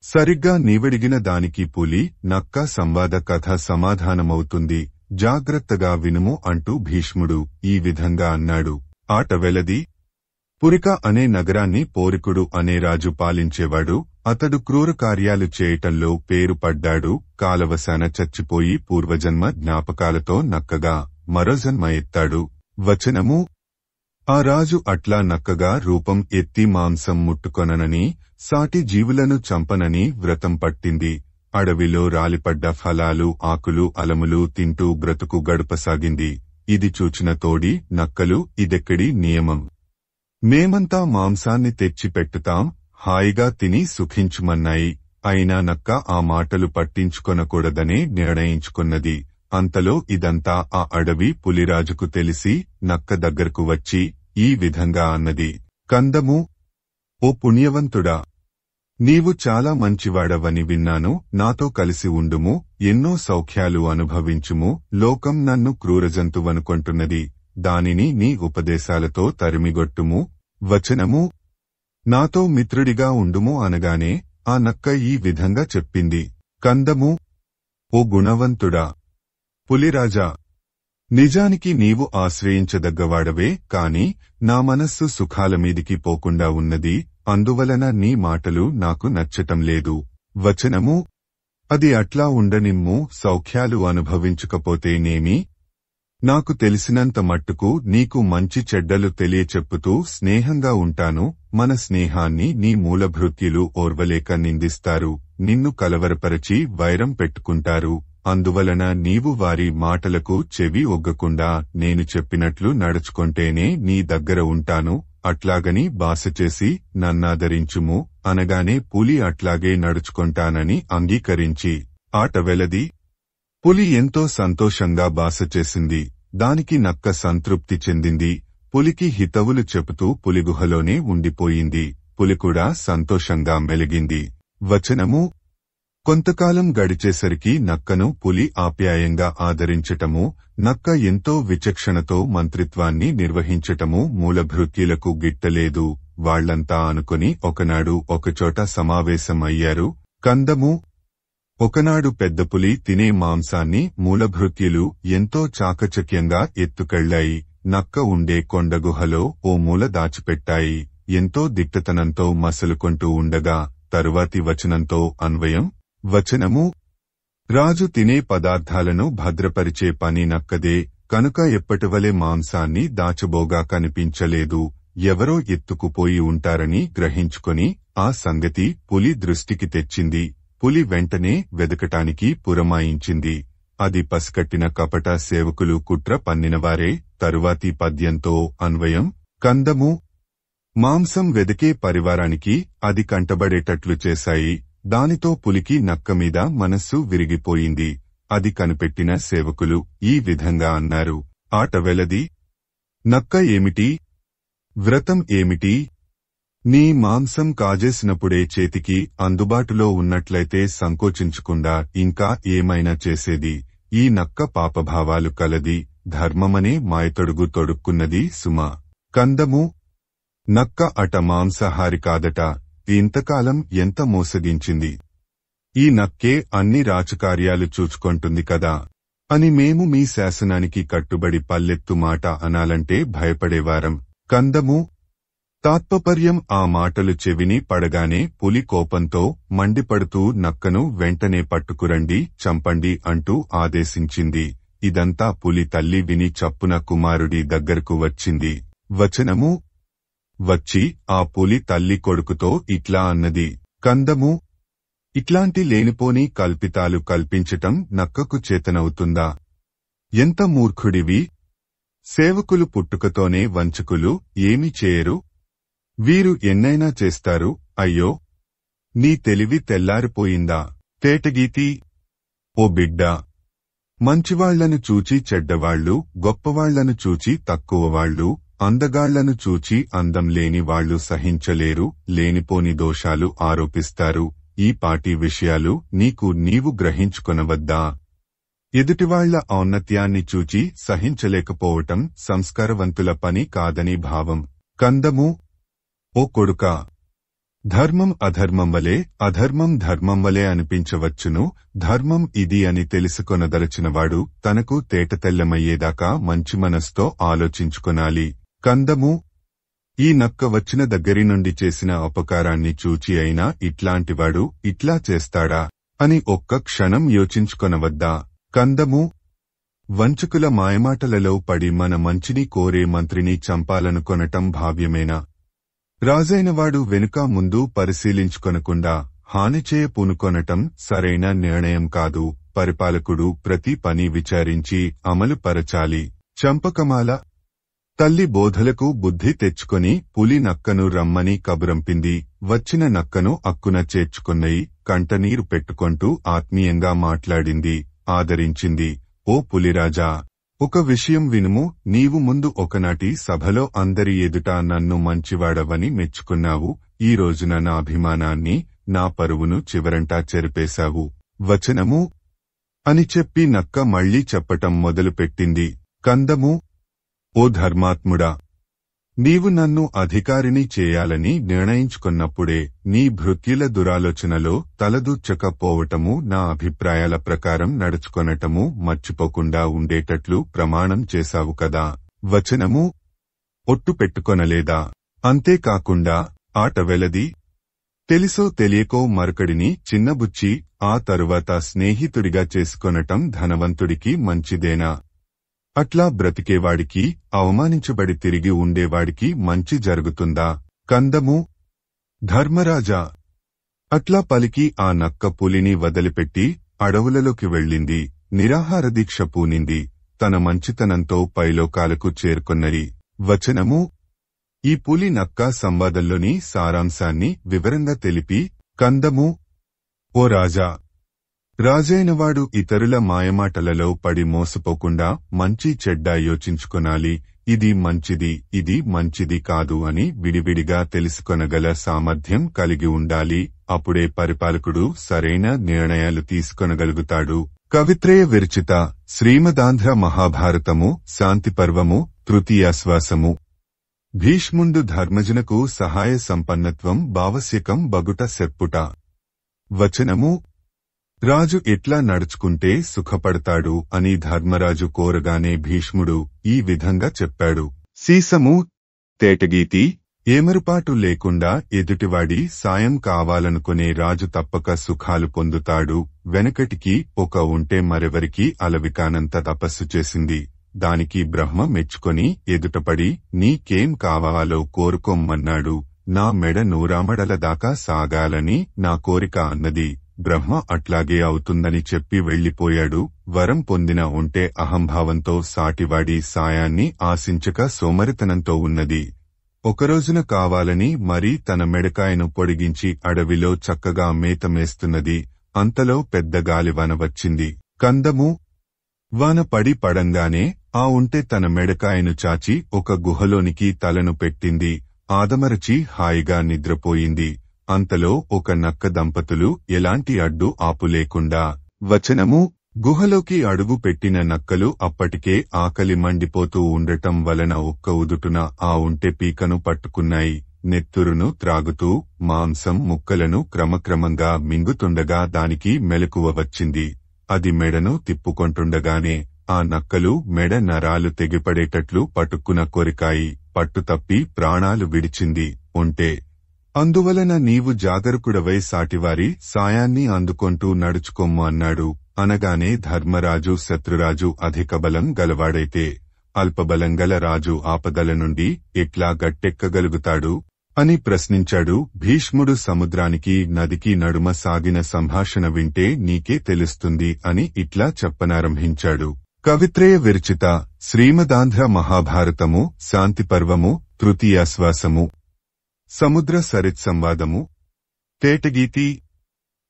[SPEAKER 1] సరిగ్గా నీవడిగిన దానికి పులి, నక్క సంవాద కథ సమాధానమవుతుంది. జాగ్రత్తగా వినుము అంటూ భీష్ముడు ఈ విధంగా అన్నాడు. ఆట వెలది. పురిక అనే నగరాన్ని పోరికుడు అనే రాజు పాలించేవాడు. అతడు క్రూర కార్యాలు చేయటంలో పేరు పడ్డాడు. కాలవశాన చచ్చిపోయి పూర్వజన్మ జ్ఞాపకాలతో నక్కగా మరో జన్మ ఎత్తాడు. వచనము. ఆ రాజు అట్లా నక్కగా రూపం ఎత్తి మాంసం ముట్టుకొననని, సాటి జీవులను చంపనని వ్రతం పట్టింది. అడవిలో రాలిపడ్డ ఫలాలు, ఆకులు, అలములు తింటూ బ్రతుకు గడపసాగింది. ఇది చూచిన తోడి నక్కలు, ఇదెక్కడి నియమం? మేమంతా మాంసాన్ని తెచ్చి పెట్టుతాం, హాయిగా తిని సుఖించుమన్నాయి. అయినా నక్క ఆ మాటలు పట్టించుకొనకూడదనే నిర్ణయించుకున్నది. అంతలో ఇదంతా ఆ అడవి పులిరాజుకు తెలిసి నక్క దగ్గరకు వచ్చి ఈ విధంగా అన్నది. కందము. ఓ పుణ్యవంతుడా! నీవు చాలా మంచివాడవని విన్నాను. నాతో కలిసి ఉండుము, ఎన్నో సౌఖ్యాలు అనుభవించుము. లోకం నన్ను క్రూరజంతువనుకొంటున్నది. దానిని నీ ఉపదేశాలతో తరిమిగొట్టుము. వచనము. నాతో మిత్రుడిగా ఉండుము అనగానే ఆ నక్క ఈ విధంగా చెప్పింది. కందము. ఓ గుణవంతుడా! పులిరాజా! నిజానికి నీవు ఆశ్రయించదగ్గవాడవే, కాని నా మనస్సు సుఖాల మీదికి పోకుండా ఉన్నది. అందువలన నీ మాటలు నాకు నచ్చటం లేదు. వచనము. అది అట్లా ఉండనిమ్ము, సౌఖ్యాలు అనుభవించకపోతేనేమి? నాకు తెలిసినంత మట్టుకు నీకు మంచి చెడ్డలు తెలియచెప్పుతూ స్నేహంగా ఉంటాను. మన స్నేహాన్ని నీ మూలభృత్యులు ఓర్వలేక నిందిస్తారు, నిన్ను కలవరపరచి వైరం పెట్టుకుంటారు. అందువలన నీవు వారి మాటలకు చెవి ఒగ్గకుండా నేను చెప్పినట్లు నడుచుకొంటేనే నీ దగ్గర ఉంటాను. అట్లాగని బాసచేసి నన్నాదరించుము అనగానే పులి అట్లాగే నడుచుకొంటానని అంగీకరించి ఆట వెలది. పులి ఎంతో సంతోషంగా బాసచేసింది. దానికి నక్క సంతృప్తి చెందింది. పులికి హితవులు చెబుతూ పులిగుహలోనే ఉండిపోయింది. పులి కూడా సంతోషంగా మెలిగింది. వచనము. కొంతకాలం గడిచేసరికి నక్కను పులి ఆప్యాయంగా ఆదరించటము, నక్క ఎంతో విచక్షణతో మంత్రిత్వాన్ని నిర్వహించటము మూలభృత్యులకు గిట్టలేదు. వాళ్లంతా అనుకుని ఒకనాడు ఒకచోట సమావేశమయ్యారు. కందము. ఒకనాడు పెద్దపులి తినే మాంసాన్ని మూలభృత్యులు ఎంతో చాకచక్యంగా ఎత్తుకెళ్లాయి. నక్క ఉండే కొండగుహలో ఓ మూల దాచిపెట్టాయి. ఎంతో దిట్టతనంతో మసలుకొంటూ ఉండగా తరువాతి వచనంతో అన్వయం. వచనము. రాజు తినే పదార్థాలను భద్రపరిచే పని నక్కదే, కనుక ఎప్పటివలే మాంసాన్ని దాచబోగా కనిపించలేదు. ఎవరో ఎత్తుకుపోయి ఉంటారని గ్రహించుకొని ఆ సంగతి పులి దృష్టికి తెచ్చింది. పులి వెంటనే వెదకటానికి పురమాయించింది. అది పసికట్టిన కపట సేవకులు కుట్ర పన్నినవారే. తరువాతి పద్యంతో అన్వయం. కందము. మాంసం వెదికే పరివారానికి అది కంటబడేటట్లు చేశాయి. దానితో పులికి నక్కమీద మనస్సు విరిగిపోయింది. అది కనిపెట్టిన సేవకులు ఈ విధంగా అన్నారు, ఆట వెలది. నక్క ఏమిటి? వ్రతం ఏమిటి? నీ మాంసం కాజేసినప్పుడే చేతికి అందుబాటులో ఉన్నట్లయితే సంకోచించకుండా ఇంకా ఏమైనా చేసేది. ఈ నక్క పాపభావాలు కలది, ధర్మమనే మాయతొడుగు తొడుక్కున్నది సుమా. కందము. నక్క అట మాంసాహారి కాదట. ఇంతకాలం ఎంత మోసగించింది. ఈ నక్కే అన్ని రాచకార్యాలు చూచుకొంటుంది కదా అని మేము మీ శాసనానికి కట్టుబడి పల్లెత్తు మాట అనాలంటే భయపడేవారం. కందము. తాత్పర్యం ఆ మాటలు చెవిని పడగానే పులి కోపంతో మండిపడుతూ నక్కను వెంటనే పట్టుకురండి, చంపండి అంటూ ఆదేశించింది. ఇదంతా పులి తల్లి విని చప్పున కుమారుడి దగ్గరకు వచ్చింది. వచనము. వచ్చి ఆ పులి తల్లి కొడుకుతో ఇట్లా అన్నది, కందము, ఇట్లాంటి లేనిపోని కల్పితాలు కల్పించటం నక్కకు చేతనవుతుందా? ఎంత మూర్ఖుడివి! సేవకులు పుట్టుకతోనే వంచకులు, ఏమి చేయరు. వీరు ఎన్నైనా చేస్తారు. అయ్యో, నీ తెలివి తెల్లారిపోయిందా? తేటగీతి. ఓ బిడ్డా, మంచివాళ్లను చూచి చెడ్డవాళ్లు, గొప్పవాళ్లను చూచి తక్కువవాళ్లు, అందగాళ్లను చూచి అందం లేని వాళ్లు సహించలేరు, లేనిపోని దోషాలు ఆరోపిస్తారు. ఈ పాటి విషయాలు నీవు గ్రహించుకొనవద్దా? ఎదుటివాళ్ల ఔన్నత్యాన్ని చూచి సహించలేకపోవటం సంస్కారవంతుల పని కాదని భావం. కందము. ఓ కొడుకా, ధర్మం అధర్మం వలె, అధర్మం ధర్మం వలె అనిపించవచ్చును. ధర్మం ఇది అని తెలుసుకొనదలచినవాడు తనకు తేటతెల్లమయ్యేదాకా మంచి మనస్తో ఆలోచించుకొనాలి. కందము. ఈ నక్క వచ్చిన దగ్గరి నుండి చేసిన అపకారాన్ని చూచి అయినా ఇట్లాంటివాడు ఇట్లా చేస్తాడా అని ఒక్క క్షణం యోచించుకొనవద్దా? కందము. వంచకుల మాయమాటలలో పడి మన మంచిని కోరే మంత్రిని చంపాలనుకొనటం భావ్యమేనా? రాజైనవాడు వెనుక ముందు పరిశీలించుకొనకుండా హానిచేయ పూనుకొనటం సరైన నిర్ణయం కాదు. పరిపాలకుడు ప్రతి పని విచారించి అమలు పరచాలి. చంపకమాల. తల్లి బోధలకు బుద్ధి తెచ్చుకొని పులి నక్కను రమ్మని కబురంపింది. వచ్చిన నక్కను అక్కున చేర్చుకొన్నయి. కంటనీరు పెట్టుకొంటూ ఆత్మీయంగా మాట్లాడింది, ఆదరించింది. ఓ పులిరాజా, ఒక విషయం వినుము. నీవు ముందు ఒకనాటి సభలో అందరి ఎదుట నన్ను మంచివాడవని మెచ్చుకున్నావు. ఈ రోజున నా అభిమానాన్ని, నా పరువును చివరంటా చెరిపేశావు. వచనము. అని చెప్పి నక్క మళ్లీ చెప్పటం మొదలుపెట్టింది. కందము. ఓ ధర్మాత్ముడా, నీవు నన్ను అధికారిని చేయాలని నిర్ణయించుకున్నప్పుడే నీ భృత్యుల దురాలోచనలో తలదూర్చకపోవటము, నా అభిప్రాయాల ప్రకారం నడుచుకొనటము మర్చిపోకుండా ఉండేటట్లు ప్రమాణం చేశావు కదా. వచనము. ఒట్టు పెట్టుకొనలేదా? అంతేకాకుండా ఆట వెలది. తెలిసో తెలియకో మరొకడిని చిన్నబుచ్చి ఆ తరువాత స్నేహితుడిగా చేసుకొనటం ధనవంతుడికి మంచిదేనా? అట్లా బ్రతికేవాడికి, అవమానించబడి తిరిగి ఉండేవాడికి మంచి జరుగుతుందా? కందము. ధర్మరాజా. అట్లా పలికి ఆ నక్క పులిని వదిలిపెట్టి అడవులలోకి వెళ్ళింది. నిరాహారదీక్ష పూనింది. తన మంచితనంతో పైలోకాలకు చేరుకొన్నది. వచనము. ఈ పులి నక్క సంవాదంలోని సారాంశాన్ని వివరంగా తెలిపి, కందము. ఓ రాజా, రాజైనవాడు ఇతరుల మాయమాటలలో పడి మోసపోకుండా మంచి చెడ్డ యోచించుకొనాలి. ఇది మంచిది, ఇది మంచిది కాదు అని విడివిడిగా తెలుసుకొనగల సామర్థ్యం కలిగి ఉండాలి. అప్పుడే పరిపాలకుడు సరైన నిర్ణయాలు తీసుకొనగలుగుతాడు. కవిత్రయ విరచిత శ్రీమదాంధ్ర మహాభారతము శాంతిపర్వము తృతీయాశ్వాసము. భీష్ముండు ధర్మజునకు సహాయ సంపన్నత్వం భావస్యకం బగుట సెప్పుట. వచనము. రాజు ఎట్లా నడుచుకుంటే సుఖపడతాడు అని ధర్మరాజు కోరగానే భీష్ముడు ఈ విధంగా చెప్పాడు. సీసము. తేటగీతి. ఏమరుపాటు లేకుండా ఎదుటివాడి సాయం కావాలనుకునే రాజు తప్పక సుఖాలు పొందుతాడు. వెనకటికి ఒక ఉంటే మరెవరికి అలవికానంత తపస్సు చేసింది. దానికి బ్రహ్మ మెచ్చుకొని ఎదుటపడి నీకేం కావాలో కోరుకోమ్మన్నాడు. నా మెడ నూరామడల దాకా సాగాలని నా కోరిక అన్నది. బ్రహ్మ అట్లాగే అవుతుందని చెప్పి వెళ్లిపోయాడు. వరం పొందిన ఉంటే అహంభావంతో సాటివాడి సాయాన్ని ఆశించక సోమరితనంతో ఉన్నది. ఒకరోజున కావాలని మరీ తన మెడకాయను పొడిగించి అడవిలో చక్కగా మేతమేస్తున్నది. అంతలో పెద్ద గాలివాన వచ్చింది. కందము వాన పడంగానే ఆ ఉంటె తన మెడకాయను చాచి ఒక గుహలోనికి తలను పెట్టింది. ఆదమరచి హాయిగా నిద్రపోయింది. అంతలో ఒక నక్క దంపతులు ఎలాంటి అడ్డు ఆపు లేకుండా వచనము గుహలోకి అడుగు పెట్టిన నక్కలు అప్పటికే ఆకలి మండిపోతూ ఉండటం వలన ఒక్క ఉదుటున ఆ ఉంటె పీకను పట్టుకున్నాయి. నెత్తురును త్రాగుతూ మాంసం ముక్కలను క్రమక్రమంగా మింగుతుండగా దానికి మెలకువ వచ్చింది. అది మెడను తిప్పుకొంటుండగానే ఆ నక్కలు మెడ నరాలు తెగిపడేటట్లు పట్టుకున కొరికాయి. పట్టుతప్పి ప్రాణాలు విడిచింది ఉంటే. అందువలన నీవు జాగరూకుడవై సాటివారి సాయాన్ని అందుకొంటూ నడుచుకొమ్ము అన్నాడు. అనగానే ధర్మరాజు శత్రురాజు అధిక బలం గలవాడైతే అల్పబలం గల రాజు ఆపదల నుండి ఎట్లా గట్టెక్కగలుగుతాడు అని ప్రశ్నించాడు. భీష్ముడు సముద్రానికి నదికి నడుమ సాగిన సంభాషణ వింటే నీకే తెలుస్తుంది అని ఇట్లా చెప్పనారంభించాడు. కవిత్రయ విరచిత శ్రీమదాంధ్ర మహాభారతము శాంతిపర్వము తృతీయాశ్వాసము సముద్ర సరిత్సంవాదము తేటగీతి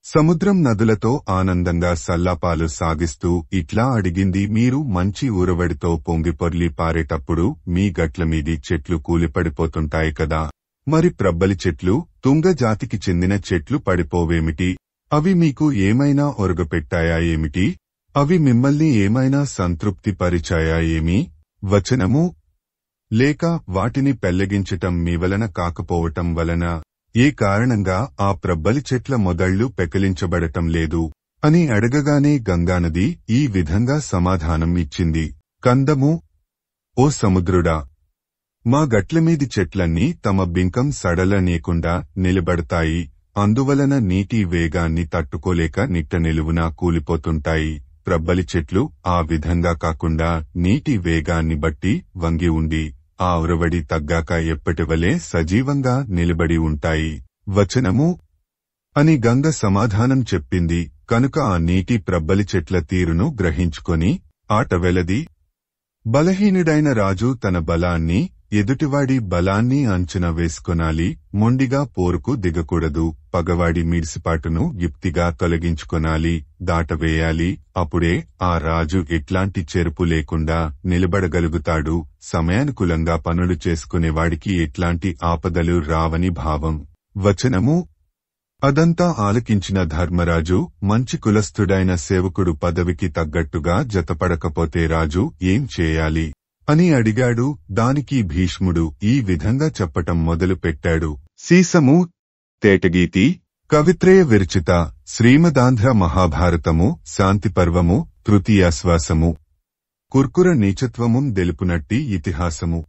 [SPEAKER 1] సముద్రం నదులతో ఆనందంగా సల్లాపాలు సాగిస్తూ ఇట్లా అడిగింది. మీరు మంచి ఊరవడితో పొంగిపొర్లి పారేటప్పుడు మీ గట్లమీది చెట్లు కూలిపడిపోతుంటాయి కదా, మరి ప్రబ్బలి చెట్లు తుంగ జాతికి చెందిన చెట్లు పడిపోవేమిటి? అవి మీకు ఏమైనా ఒరగపెట్టాయా ఏమిటి? అవి మిమ్మల్ని ఏమైనా సంతృప్తి పరిచాయా ఏమి? వచనము లేక వాటిని పెళ్లగించటం మీ వలన కాకపోవటం వలన ఏ కారణంగా ఆ ప్రబ్బలి చెట్ల మొదళ్లు పెకిలించబడటం లేదు అని అడగగానే గంగానది ఈ విధంగా సమాధానం ఇచ్చింది. కందము ఓ సముద్రుడా, మా గట్లమీది చెట్లన్నీ తమ బింకం సడలనీయకుండా నిలబడతాయి. అందువలన నీటి వేగాన్ని తట్టుకోలేక నిట్ట నిలువునా కూలిపోతుంటాయి. ప్రబ్బలి చెట్లు ఆ విధంగా కాకుండా నీటి వేగాన్ని బట్టి వంగి ఉండి ఆ ఉరవడి తగ్గాక ఎప్పటివలే సజీవంగా నిలబడి ఉంటాయి. వచనము అని గంగ సమాధానం చెప్పింది. కనుక ఆ నీటి ప్రబ్బలి చెట్ల తీరును గ్రహించుకొని ఆటవెలది. బలహీనుడైన రాజు తన బలాన్ని ఎదుటివాడి బలాన్ని అంచనా వేసుకొనాలి. మొండిగా పోరుకు దిగకూడదు. పగవాడి మిడిసిపాటును యుక్తిగా తొలగించుకొనాలి, దాటవేయాలి. అప్పుడే ఆ రాజు ఎట్లాంటి చెరుపు లేకుండా నిలబడగలుగుతాడు. సమయానుకూలంగా పనులు చేసుకునేవాడికి ఎట్లాంటి ఆపదలు రావని భావం. వచనము అదంతా ఆలకించిన ధర్మరాజు మంచి కులస్థుడైన సేవకుడు పదవికి తగ్గట్టుగా జతపడకపోతే రాజు ఏం చేయాలి అని అడిగాడు. దానికి భీష్ముడు ఈ విధంగా చెప్పటం మొదలు పెట్టాడు. సీసము తేటగీతి కవిత్రయ విరచిత శ్రీమదాంధ్ర మహాభారతము శాంతిపర్వము తృతీయాశ్వాసము కుర్కుర నీచత్వముం దెలుపునట్టి ఇతిహాసము.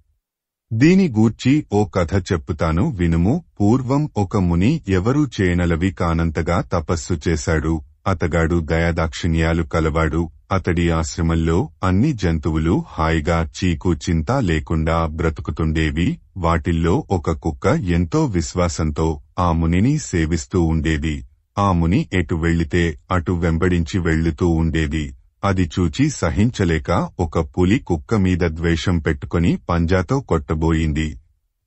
[SPEAKER 1] దీని గూర్చి ఓ కథ చెప్పుతాను వినుము. పూర్వం ఒక ముని ఎవరూ చేయనలవి కానంతగా తపస్సు చేశాడు. అతగాడు దయాదాక్షిణ్యాలు కలవాడు. అతడి ఆశ్రమంలో అన్ని జంతువులు హాయిగా చీకు చింత లేకుండా బ్రతుకుతుండేవి. వాటిల్లో ఒక కుక్క ఎంతో విశ్వాసంతో ఆ మునిని సేవిస్తూ ఉండేది. ఆ ముని ఎటు వెళ్లితే అటు వెంబడించి వెళ్లుతూ ఉండేది. అది చూచి సహించలేక ఒక పులి కుక్క మీద ద్వేషం పెట్టుకుని పంజాతో కొట్టబోయింది.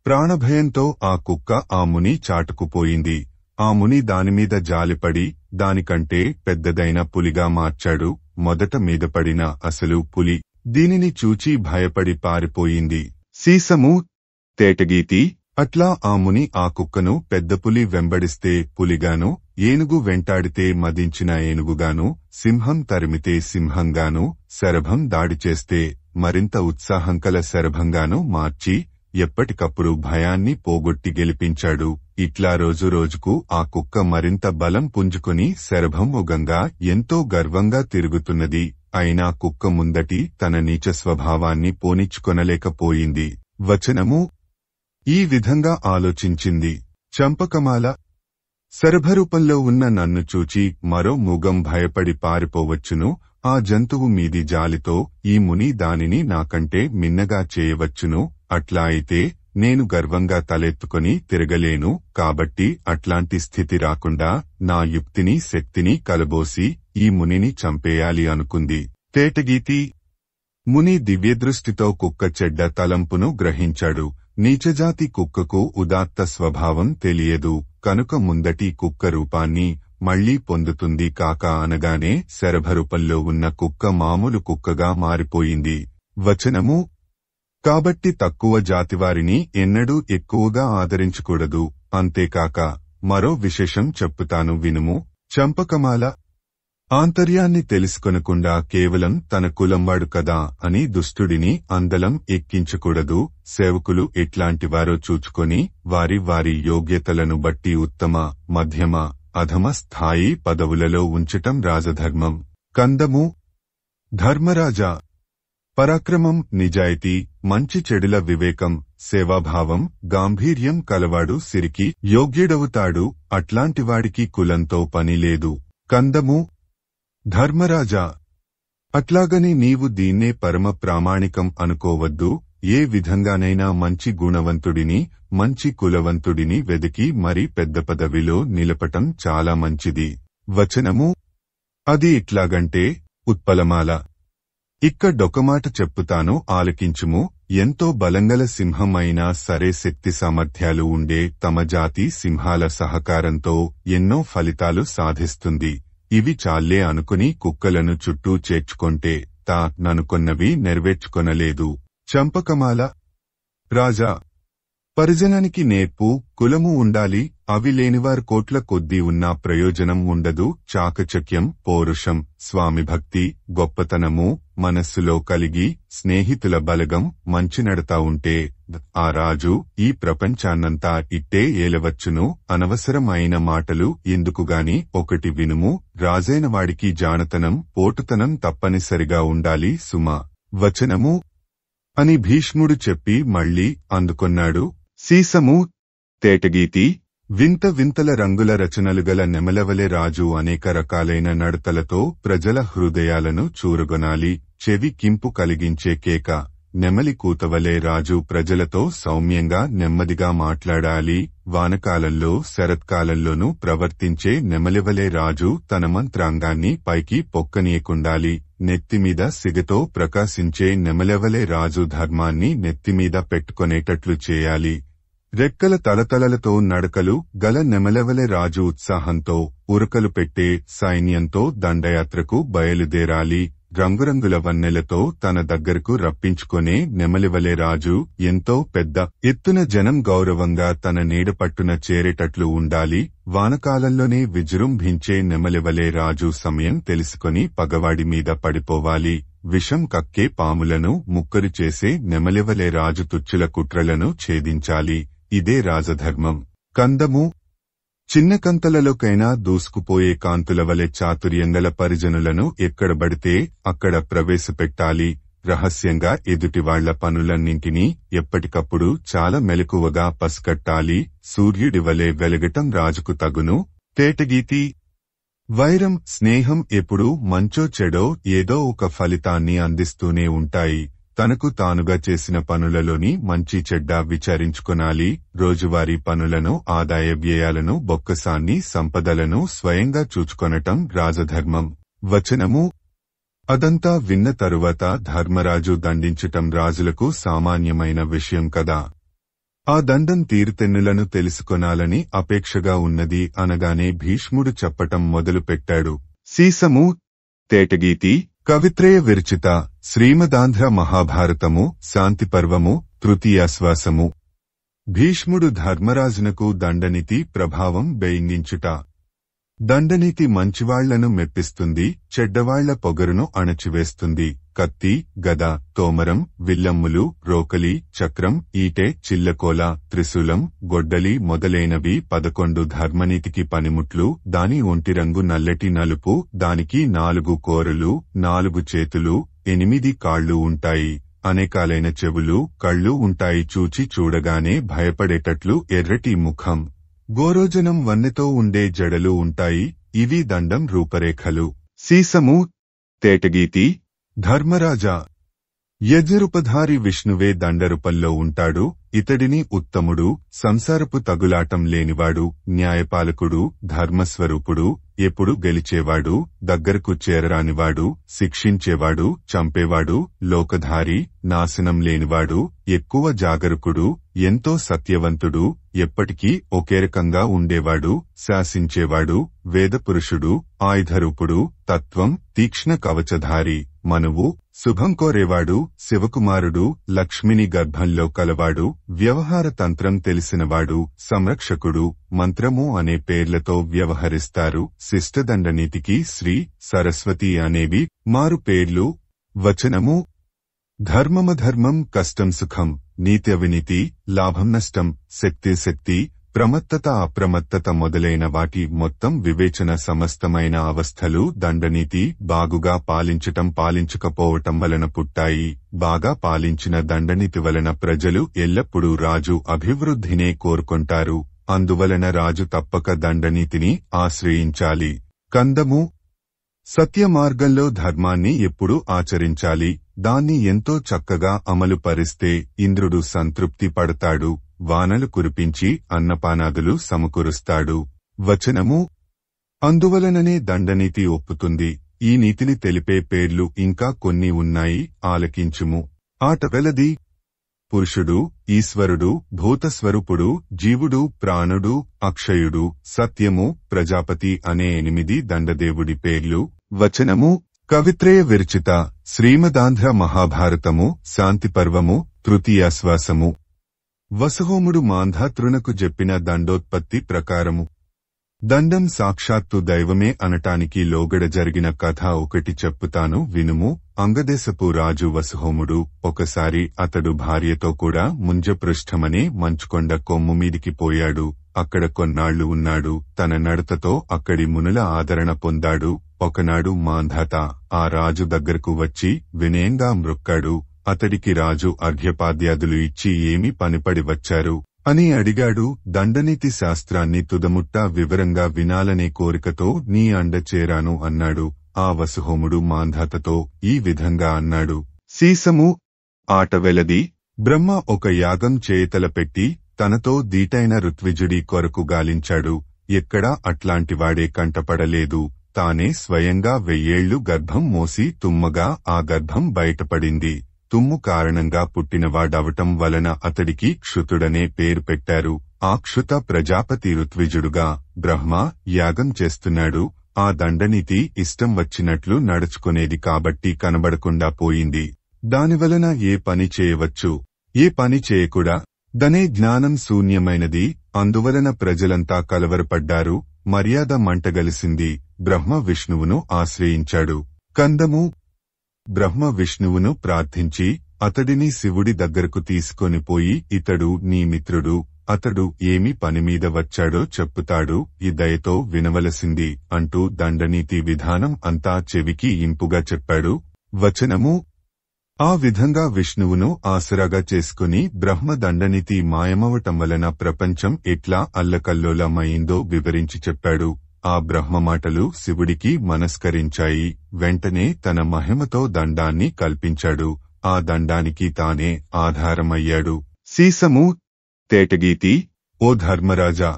[SPEAKER 1] ప్రాణభయంతో ఆ కుక్క ఆ ముని చాటుకుపోయింది. ఆ ముని దానిమీద జాలిపడి దానికంటే పెద్దదైన పులిగా మార్చాడు. మొదట మీద పడిన అసలు పులి దీనిని చూచి భయపడి పారిపోయింది. సీసము తేటగీతి అట్లా ఆ ముని ఆ కుక్కను పెద్ద పులి వెంబడిస్తే పులిగాను, ఏనుగు వెంటాడితే మదించిన ఏనుగుగాను, సింహం తరిమితే సింహంగాను, శరభం దాడి చేస్తే మరింత ఉత్సాహంకల శరభంగాను మార్చి ఎప్పటికప్పుడు భయాన్ని పోగొట్టి గెలిపించాడు. ఇట్లా రోజురోజుకు ఆ కుక్క మరింత బలం పుంజుకుని శరభం ఉగంగా ఎంతో గర్వంగా తిరుగుతున్నది. అయినా కుక్క ముందటి తన నీచ స్వభావాన్ని పోనిచ్చుకొనలేకపోయింది. వచనము ఈ విధంగా ఆలోచించింది. చంపకమాల శరభరూపంలో ఉన్న నన్ను చూచి మరో మృగం భయపడి పారిపోవచ్చును. ఆ జంతువు మీది జాలితో ఈ ముని దానిని నాకంటే మిన్నగా చేయవచ్చును. అట్లా అయితే నేను గర్వంగా తలెత్తుకొని తిరగలేను. కాబట్టి అట్లాంటి స్థితి రాకుండా నా యుక్తిని శక్తిని కలబోసి ఈ మునిని చంపేయాలి అనుకుంది. తేటగీతి ముని దివ్యదృష్టితో కుక్క చెడ్డ తలంపును గ్రహించాడు. నీచజాతి కుక్కకు ఉదాత్త స్వభావం తెలియదు కనుక ముందటి కుక్క రూపాన్ని మళ్లీ పొందుతుంది కాక అనగానే శరభరూపంలో ఉన్న కుక్క మామూలు కుక్కగా మారిపోయింది. వచనము కాబట్టి తక్కువ జాతివారిని ఎన్నడూ ఎక్కువగా ఆదరించకూడదు. అంతేకాక మరో విశేషం చెప్పుతాను వినుము. చంపకమాల ఆంతర్యాన్ని తెలుసుకొనకుండా కేవలం తన కులంవాడు కదా అని దుష్టుడిని అందలం ఎక్కించకూడదు. సేవకులు ఎట్లాంటివారో చూచుకొని వారి వారి యోగ్యతలను బట్టి ఉత్తమ, మధ్యమ, అధమ స్థాయి పదవులలో ఉంచటం రాజధర్మం. కందము ధర్మరాజా పరాక్రమం, నిజాయితీ, మంచి చెడుల వివేకం, సేవాభావం, గాంభీర్యం కలవాడు సిరికి యోగ్యుడవుతాడు. అట్లాంటివాడికి కులంతో పనిలేదు. కందము ధర్మరాజా అట్లాగని నీవు దీన్నే పరమ ప్రామాణికం అనుకోవద్దు. ఏ విధంగానైనా మంచి గుణవంతుడిని, మంచి కులవంతుడిని వెదికి మరి పెద్ద పదవిలో నిలపటం చాలా మంచిది. వచనము అది ఇట్లాగంటే ఉత్పలమాల ఇక్కడొకమాట చెప్పుతాను ఆలకించుము. ఎంతో బలంగల సింహం అయినా సరే శక్తి సామర్థ్యాలు ఉండే తమ జాతి సింహాల సహకారంతో ఎన్నో ఫలితాలు సాధిస్తుంది. ఇవి చాలే అనుకుని కుక్కలను చుట్టూ చేర్చుకొంటే ననుకొన్నవి నెరవేర్చుకొనలేదు. చంపకమాల రాజా పరిజనానికి నేర్పు, కులము ఉండాలి. అవి లేనివారు కోట్ల కొద్దీ ఉన్నా ప్రయోజనం ఉండదు. చాకచక్యం, పౌరుషం, స్వామిభక్తి, గొప్పతనము మనస్సులో కలిగి స్నేహితుల బలగం, మంచినడత ఉంటే ఆ రాజు ఈ ప్రపంచాన్నంతా ఇట్టే ఏలవచ్చును. అనవసరం అయిన మాటలు ఎందుకుగాని ఒకటి వినుము. రాజైన వాడికి జానతనం, పోటుతనం తప్పనిసరిగా ఉండాలి సుమా. వచనము అని భీష్ముడు చెప్పి మళ్లీ అందుకొన్నాడు. సీసము తేటగీతి వింత వింతల రంగుల రచనలుగల నెమలవలె రాజు అనేక రకాలైన నడతలతో ప్రజల హృదయాలను చూరగొనాలి. చెవి కింపు కలిగించే కేక నెమలి కూతవలే రాజు ప్రజలతో సౌమ్యంగా నెమ్మదిగా మాట్లాడాలి. వానకాలంలో శరత్కాలంలోనూ ప్రవర్తించే నెమలివలే రాజు తన మంత్రాంగాన్ని పైకి పొక్కనీయకుండాలి. నెత్తిమీద సిగతో ప్రకాశించే నెమలివలే రాజు ధర్మాన్ని నెత్తిమీద పెట్టుకొనేటట్లు చేయాలి. రెక్కల తలతలలతో నడకలు గల నెమలివలె రాజు ఉత్సాహంతో ఉరకలు పెట్టే సైన్యంతో దండయాత్రకు బయలుదేరాలి. రంగురంగుల వన్నెలతో తన దగ్గరకు రప్పించుకొనే నెమలివలె రాజు ఎంతో పెద్ద ఎత్తున జనం గౌరవంగా తన నీడపట్టున చేరేటట్లు ఉండాలి. వానకాలంలోనే విజృంభించే నెమలివలె రాజు సమయం తెలుసుకొని పగవాడి మీద పడిపోవాలి. విషం కక్కే పాములను ముక్కరు చేసే నెమలివలె రాజు తుచ్చుల కుట్రలను ఛేదించాలి. ఇదే రాజధర్మం. కందము చిన్న కంతలలోకైనా దూసుకుపోయే కాంతులవలె చాతుర్యంగల పరిజనులను ఎక్కడబడితే అక్కడ ప్రవేశపెట్టాలి. రహస్యంగా ఎదుటివాళ్ల పనులన్నింటినీ ఎప్పటికప్పుడు చాలా మెలకువగా పసికట్టాలి. సూర్యుడివలె వెలగటం రాజుకు తగును. తేటగీతి వైరం, స్నేహం ఎప్పుడూ మంచో చెడో ఏదో ఒక ఫలితాన్ని అందిస్తూనే ఉంటాయి. తనకు తానుగా చేసిన పనులలోని మంచి చెడ్డ విచారించుకొనాలి. రోజువారీ పనులను, ఆదాయ వ్యయాలను, బొక్కసాన్ని, సంపదలను స్వయంగా చూచుకొనటం రాజధర్మం. వచనము అదంతా విన్న తరువాత ధర్మరాజు దండించటం రాజులకు సామాన్యమైన విషయం కదా. ఆ దండం తీరుతెన్నులను తెలుసుకొనాలని అపేక్షగా ఉన్నది అనగానే భీష్ముడు చెప్పటం మొదలుపెట్టాడు. సీసము తేటగీతి కవిత్రయ విరచిత శ్రీమదాంధ్ర మహాభారతము శాంతిపర్వము తృతీయాశ్వాసము. భీష్ముడు ధర్మరాజునకు దండనీతి ప్రభావం బెయింగించుట. దండనీతి మంచివాళ్లను మెప్పిస్తుంది, చెడ్డవాళ్ల పొగరును అణచివేస్తుంది. కత్తి, గద, తోమరం, విల్లమ్ములు, రోకలి, చక్రం, ఈటె, చిల్లకోల, త్రిశూలం, గొడ్డలి మొదలైనవి 11 ధర్మనీతికి పనిముట్లు. దాని ఒంటిరంగు నల్లటి నలుపు. దానికి 4 కోరలు, 4 చేతులు, 8 కాళ్లు ఉంటాయి. అనేకాలైన చెవులు, కళ్ళు ఉంటాయి. చూచి చూడగానే భయపడేటట్లు ఎర్రటి ముఖం, గోరోజనం వన్నెతో ఉండే జడలు ఉంటాయి. ఇవి దండం రూపరేఖలు. సీసము తేటగీతి ధర్మరాజా యజ్ఞరూపధారి విష్ణువే దండరూపంలో ఉంటాడు. ఇతడిని ఉత్తముడు, సంసారపు తగులాటం లేనివాడు, న్యాయపాలకుడు, ధర్మస్వరూపుడు, ఎప్పుడు గెలిచేవాడు, దగ్గరకు చేరరానివాడు, శిక్షించేవాడు, చంపేవాడు, లోకధారి, నాశనం లేనివాడు, ఎక్కువ జాగరూకుడు, ఎంతో సత్యవంతుడు, ఎప్పటికీ ఒకే రకంగా ఉండేవాడు, శాసించేవాడు, వేదపురుషుడు, ఆయుధరూపుడు, తత్వం, తీక్ష్ణ కవచధారి, మనువు, శుభం కోరేవాడు, శివకుమారుడు, లక్ష్మిని గర్భంలో కలవాడు, వ్యవహార తంత్రం తెలిసినవాడు, సంరక్షకుడు, మంత్రము అనే పేర్లతో వ్యవహరిస్తారు. శిష్టదండనీతికి శ్రీ, సరస్వతి అనేవి మారు పేర్లు. వచనము: ధర్మమధర్మం, కష్టం సుఖం, నీతి అవినీతి, లాభం నష్టం, శక్తి ప్రమత్తత అప్రమత్తత మొదలైన వాటి మొత్తం వివేచన సమస్తమైన అవస్థలు దండనీతి బాగుగా పాలించకపోవటం వలన పుట్టాయి. బాగా పాలించిన దండనీతి వలన ప్రజలు ఎల్లప్పుడూ రాజు అభివృద్ధినే కోరుకుంటారు. అందువలన రాజు తప్పక దండనీతిని ఆశ్రయించాలి. కందము: సత్య మార్గంలో ధర్మాన్ని ఎప్పుడూ ఆచరించాలి. దాన్ని ఎంతో చక్కగా అమలు పరిస్తే ఇంద్రుడు సంతృప్తి పడతాడు. వానలు కురిపించి అన్నపానాదులు సమకూరుస్తాడు. వచనము: అందువలననే దండనీతి ఒప్పుతుంది. ఈ నీతిని తెలిపే పేర్లు ఇంకా కొన్ని ఉన్నాయి, ఆలకించుము. ఆటవెలది: పురుషుడు, ఈశ్వరుడు, భూతస్వరూపుడు, జీవుడు, ప్రాణుడు, అక్షయుడు, సత్యము, ప్రజాపతి అనే 8 దండదేవుడి పేర్లు. వచనము: కవిత్రయ విరచిత శ్రీమదాంధ్ర మహాభారతము శాంతిపర్వము తృతీయాశ్వాసము. వసుహోముడు మాంధాతృనకు చెప్పిన దండోత్పత్తి ప్రకారము. దండం సాక్షాత్తు దైవమే అనటానికి లోగడ జరిగిన కథ ఒకటి చెప్పుతాను వినుము. అంగదేశపు రాజు వసుహోముడు ఒకసారి అతడు భార్యతో కూడా ముంజపృష్ఠమనే మంచుకొండ కొమ్ము మీదికి పోయాడు. అక్కడ కొన్నాళ్లు ఉన్నాడు. తన నడతతో అక్కడి మునుల ఆదరణ పొందాడు. ఒకనాడు మాంధాత ఆ రాజు దగ్గరకు వచ్చి వినయంగా మ్రొక్కాడు. అతడికి రాజు అర్ఘ్యపాద్యాదులు ఇచ్చి ఏమి పనిపడి వచ్చారు అని అడిగాడు. దండనీతి శాస్త్రాన్ని తుదముట్టా వివరంగా వినాలనే కోరికతో నీ అండ చేరాను అన్నాడు. ఆ వసుహోముడు మాంధాతతో ఈ విధంగా అన్నాడు: సీసము, ఆటవెలది. బ్రహ్మ ఒక యాగం చేయతలపెట్టి తనతో దీటైన ఋత్విజుడి కొరకు గాలించాడు. ఎక్కడా అట్లాంటివాడే కంటపడలేదు. తానే స్వయంగా 1000 ఏళ్లు గర్భం మోసి తుమ్మగా ఆ గర్భం బయటపడింది. తుమ్ము కారణంగా పుట్టినవాడవటం వలన అతడికి క్షుతుడనే పేరు పెట్టారు. ఆ క్షుత ప్రజాపతి ఋత్విజుడుగా బ్రహ్మ యాగం చేస్తున్నాడు. ఆ దండనీతి ఇష్టం వచ్చినట్లు నడుచుకునేది కాబట్టి కనబడకుండా పోయింది. దానివలన ఏ పని చేయవచ్చు, ఏ పని చేయకూడా దనే జ్ఞానం శూన్యమైనది. అందువలన ప్రజలంతా కలవరపడ్డారు. మర్యాద మంటగలిసింది. బ్రహ్మ విష్ణువును ఆశ్రయించాడు. కందము: బ్రహ్మ విష్ణువును ప్రార్థించి అతడిని శివుడి దగ్గరకు తీసుకొని పోయి ఇతడు నీ మిత్రుడు, అతడు ఏమి పనిమీద వచ్చాడో చెప్పుతాడు, ఈ దయతో వినవలసింది అంటూ దండనీతి విధానం అంతా చెవికి ఇంపుగా చెప్పాడు. వచనము: ఆ విధంగా విష్ణువును ఆసరాగా చేసుకుని బ్రహ్మ దండనీతి మాయమవటం వలన ప్రపంచం ఎట్లా అల్లకల్లోలమైందో వివరించి చెప్పాడు. ఆ బ్రహ్మ మాటలు శివుడికి మనస్కరించాయి. వెంటనే తన మహిమతో దండాన్ని కల్పించాడు. ఆ దండానికి తానే ఆధారమయ్యాడు. సీసము, తేటగీతి: ఓ ధర్మరాజా,